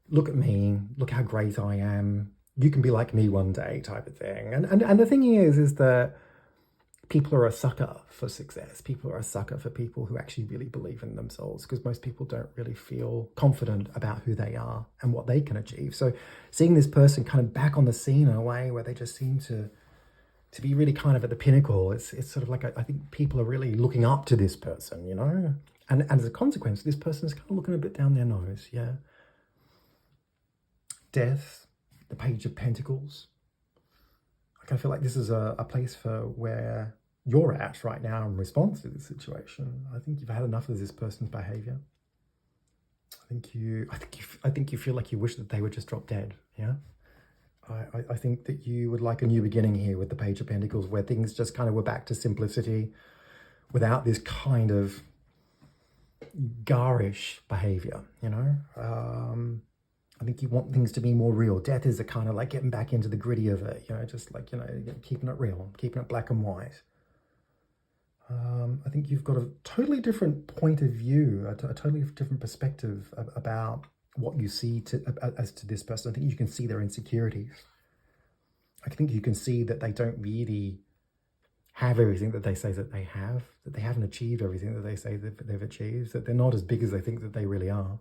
Look at me. Look how great I am. You can be like me one day type of thing. And the thing is that people are a sucker for success. People are a sucker for people who actually really believe in themselves, because most people don't really feel confident about who they are and what they can achieve. So seeing this person kind of back on the scene in a way where they just seem to be really kind of at the pinnacle, it's sort of like, I think people are really looking up to this person, you know? And as a consequence, this person is kind of looking a bit down their nose, yeah? Death. The Page of Pentacles. I kind of feel like this is a place for where you're at right now in response to this situation. I think you've had enough of this person's behavior. I think you feel like you wish that they would just drop dead. Yeah. I think that you would like a new beginning here with the Page of Pentacles, where things just kind of were back to simplicity without this kind of garish behavior, you know? I think you want things to be more real. Death is a kind of like getting back into the gritty of it, you know, just like, you know, keeping it real, keeping it black and white. I think you've got a totally different point of view, a totally different perspective about what you see as to this person. I think you can see their insecurities. I think you can see that they don't really have everything that they say that they have, that they haven't achieved everything that they say that they've achieved, that they're not as big as they think that they really are.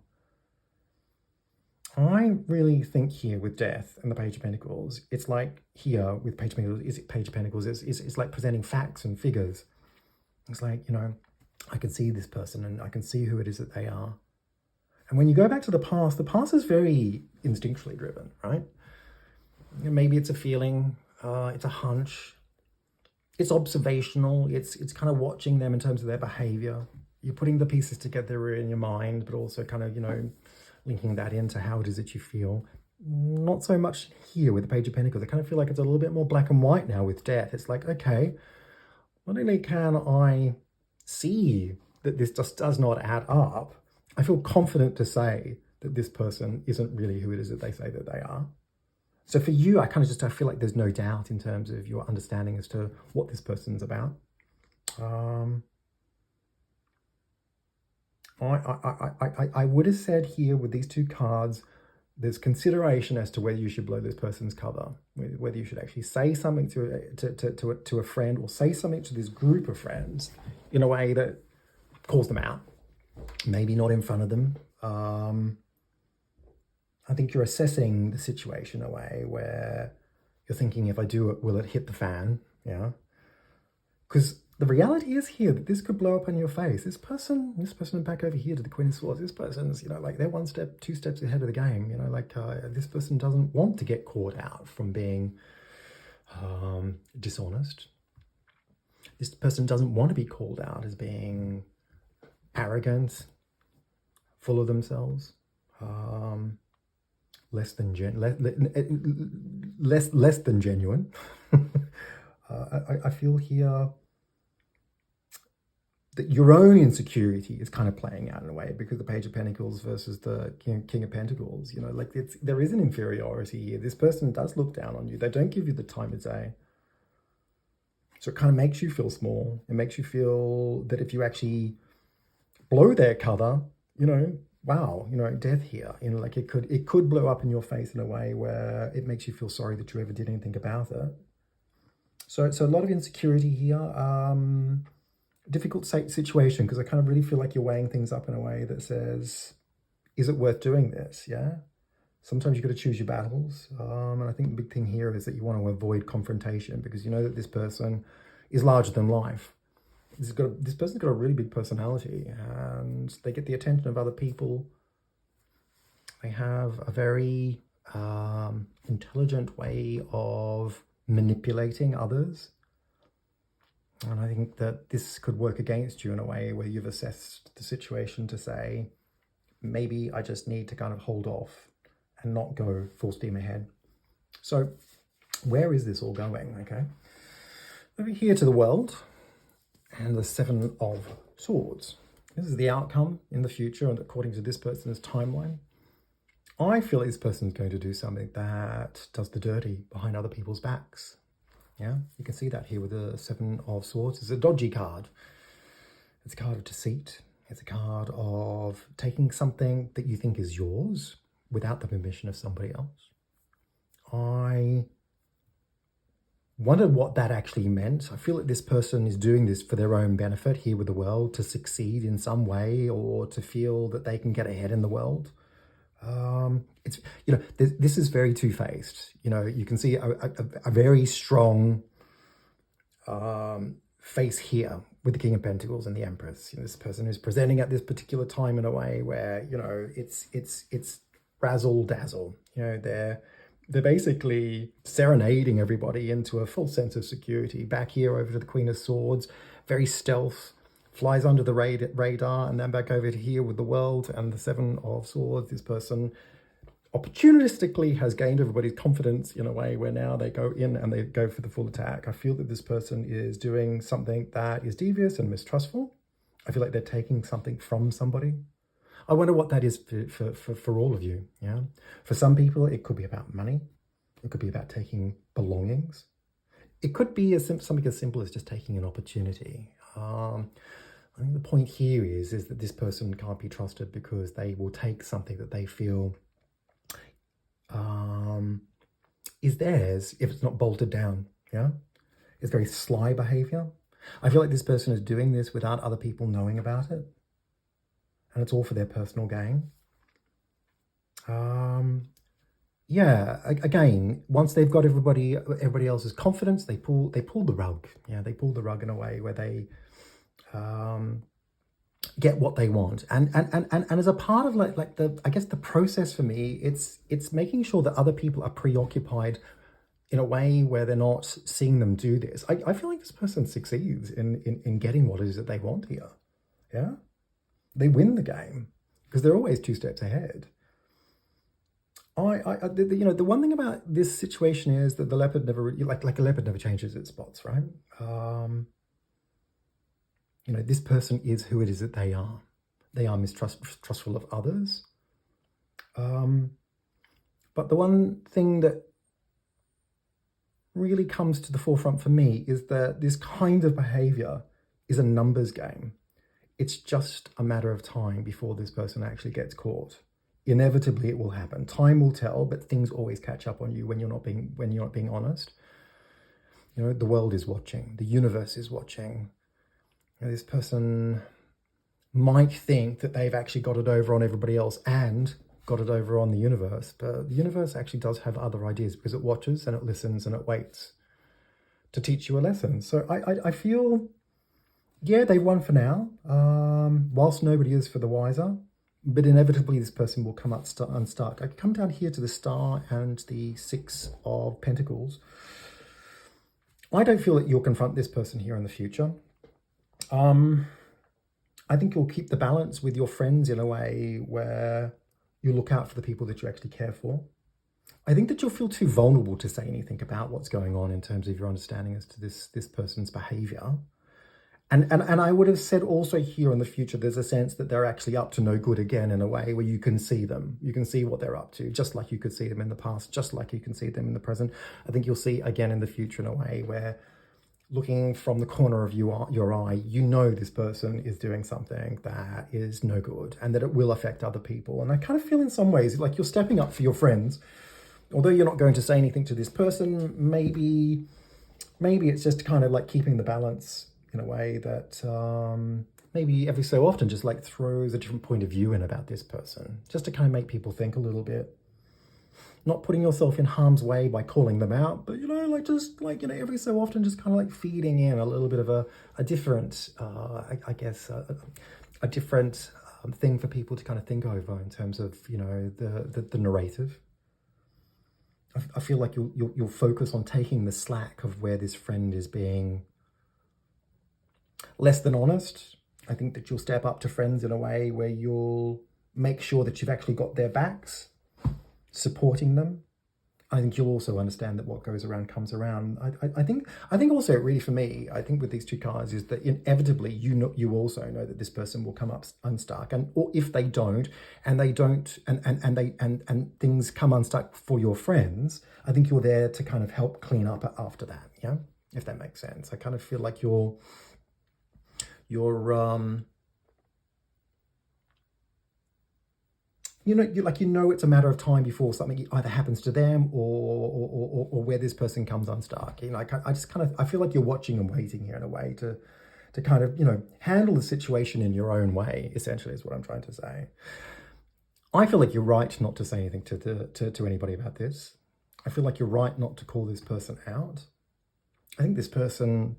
I really think here with Death and the Page of Pentacles, it's like here with Page of Pentacles, it's like presenting facts and figures. It's like, you know, I can see this person and I can see who it is that they are. And when you go back to the past is very instinctually driven, right? Maybe it's a feeling, it's a hunch, it's observational, it's kind of watching them in terms of their behavior. You're putting the pieces together in your mind, but also kind of, you know, linking that into how it is that you feel. Not so much here with the Page of Pentacles. I kind of feel like it's a little bit more black and white now with death. It's like, okay, not only can I see that this just does not add up, I feel confident to say that this person isn't really who it is that they say that they are. So for you, I feel like there's no doubt in terms of your understanding as to what this person's about. I would have said here with these two cards, there's consideration as to whether you should blow this person's cover, whether you should actually say something to a friend or say something to this group of friends in a way that calls them out, maybe not in front of them. I think you're assessing the situation in a way where you're thinking, if I do it, will it hit the fan? Yeah. Because the reality is here that this could blow up in your face. This person back over here to the Queen of Swords, this person's, like they're 1 step, 2 steps ahead of the game. This person doesn't want to get caught out from being dishonest. This person doesn't want to be called out as being arrogant, full of themselves, less than genuine. I feel here that your own insecurity is kind of playing out in a way, because the Page of Pentacles versus the King of Pentacles, there is an inferiority here. This person does look down on you. They don't give you the time of day. So it kind of makes you feel small. It makes you feel that if you actually blow their cover, wow, death here. It could blow up in your face in a way where it makes you feel sorry that you ever did anything about it. So a lot of insecurity here. Difficult situation, because I kind of really feel like you're weighing things up in a way that says, is it worth doing this? Yeah. Sometimes you've got to choose your battles. And I think the big thing here is that you want to avoid confrontation, because you know that this person is larger than life. This person's got a really big personality, and they get the attention of other people. They have a very intelligent way of manipulating others. And I think that this could work against you in a way where you've assessed the situation to say, maybe I just need to kind of hold off and not go full steam ahead. So where is this all going? Okay. Over here to the world and the 7 of Swords. This is the outcome in the future, and according to this person's timeline. I feel this person's going to do something that does the dirty behind other people's backs. Yeah, you can see that here with the 7 of Swords. It's a dodgy card. It's a card of deceit. It's a card of taking something that you think is yours without the permission of somebody else. I wondered what that actually meant. I feel that this person is doing this for their own benefit here with the world, to succeed in some way or to feel that they can get ahead in the world. It's, this is very two-faced. You can see a very strong face here with the King of Pentacles and the Empress. This person is presenting at this particular time in a way where, it's razzle dazzle. They're basically serenading everybody into a full sense of security. Back here over to the Queen of Swords, very stealth, flies under the radar, and then back over to here with the World and the 7 of Swords. This person opportunistically has gained everybody's confidence in a way where now they go in and they go for the full attack. I feel that this person is doing something that is devious and mistrustful. I feel like they're taking something from somebody. I wonder what that is for all of you. Yeah, for some people, it could be about money. It could be about taking belongings. It could be something as simple as just taking an opportunity. I think the point here is that this person can't be trusted because they will take something that they feel is theirs if it's not bolted down. Yeah, it's very sly behavior. I feel like this person is doing this without other people knowing about it, and it's all for their personal gain. Yeah, again, once they've got everybody else's confidence, they pull the rug. Yeah, they pull the rug in a way where they get what they want, and as a part of the process for me, it's making sure that other people are preoccupied in a way where they're not seeing them do this. I feel like this person succeeds in getting what it is that they want here. Yeah, they win the game because they're always 2 steps ahead. The one thing about this situation is that the leopard never, like a leopard never changes its spots, right? This person is who it is that they are. They are mistrustful of others. But the one thing that really comes to the forefront for me is that this kind of behavior is a numbers game. It's just a matter of time before this person actually gets caught. Inevitably, it will happen. Time will tell, but things always catch up on you when you're not being honest. The world is watching. The universe is watching. This person might think that they've actually got it over on everybody else and got it over on the universe, but the universe actually does have other ideas because it watches and it listens and it waits to teach you a lesson. So I feel, yeah, they won for now, whilst nobody is for the wiser, but inevitably this person will come unstuck. I come down here to the Star and the Six of Pentacles. I don't feel that you'll confront this person here in the future. I think you'll keep the balance with your friends in a way where you look out for the people that you actually care for. I think that you'll feel too vulnerable to say anything about what's going on in terms of your understanding as to this person's behavior. And I would have said also here in the future, there's a sense that they're actually up to no good again in a way where you can see them. You can see what they're up to, just like you could see them in the past, just like you can see them in the present. I think you'll see again in the future in a way where looking from the corner of your eye, this person is doing something that is no good and that it will affect other people. And I kind of feel in some ways like you're stepping up for your friends. Although you're not going to say anything to this person, maybe it's just kind of like keeping the balance in a way that maybe every so often just like throws a different point of view in about this person, just to kind of make people think a little bit. Not putting yourself in harm's way by calling them out, but every so often just kind of like feeding in a little bit of a different, a different thing for people to kind of think over in terms of the narrative. I feel like you'll focus on taking the slack of where this friend is being less than honest. I think that you'll step up to friends in a way where you'll make sure that you've actually got their backs, supporting them. I think you'll also understand that what goes around comes around. I think also really for me, I think with these two cards is that inevitably you also know that this person will come up unstuck, or if they don't, and things come unstuck for your friends, I think you're there to kind of help clean up after that. Yeah, if that makes sense. I kind of feel like you're it's a matter of time before something either happens to them or where this person comes unstuck. I feel like you're watching and waiting here in a way to kind of, handle the situation in your own way, essentially is what I'm trying to say. I feel like you're right not to say anything to anybody about this. I feel like you're right not to call this person out. I think this person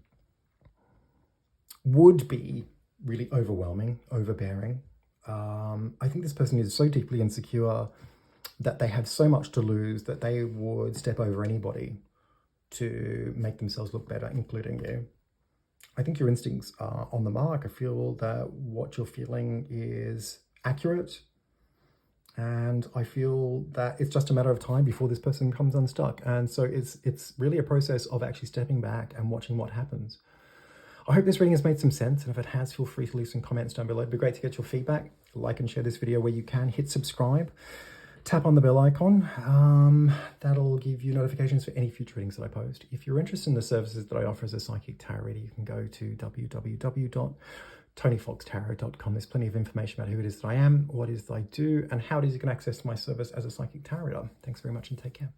would be really overwhelming, overbearing. I think this person is so deeply insecure that they have so much to lose that they would step over anybody to make themselves look better, including you. I think your instincts are on the mark. I feel that what you're feeling is accurate. And I feel that it's just a matter of time before this person comes unstuck. And so it's really a process of actually stepping back and watching what happens. I hope this reading has made some sense, and if it has, feel free to leave some comments down below. It'd be great to get your feedback. Like and share this video where you can. Hit subscribe. Tap on the bell icon. That'll give you notifications for any future readings that I post. If you're interested in the services that I offer as a psychic tarot reader, you can go to www.tonyfoxtarot.com. There's plenty of information about who it is that I am, what it is that I do, and how it is you can access my service as a psychic tarot reader. Thanks very much and take care.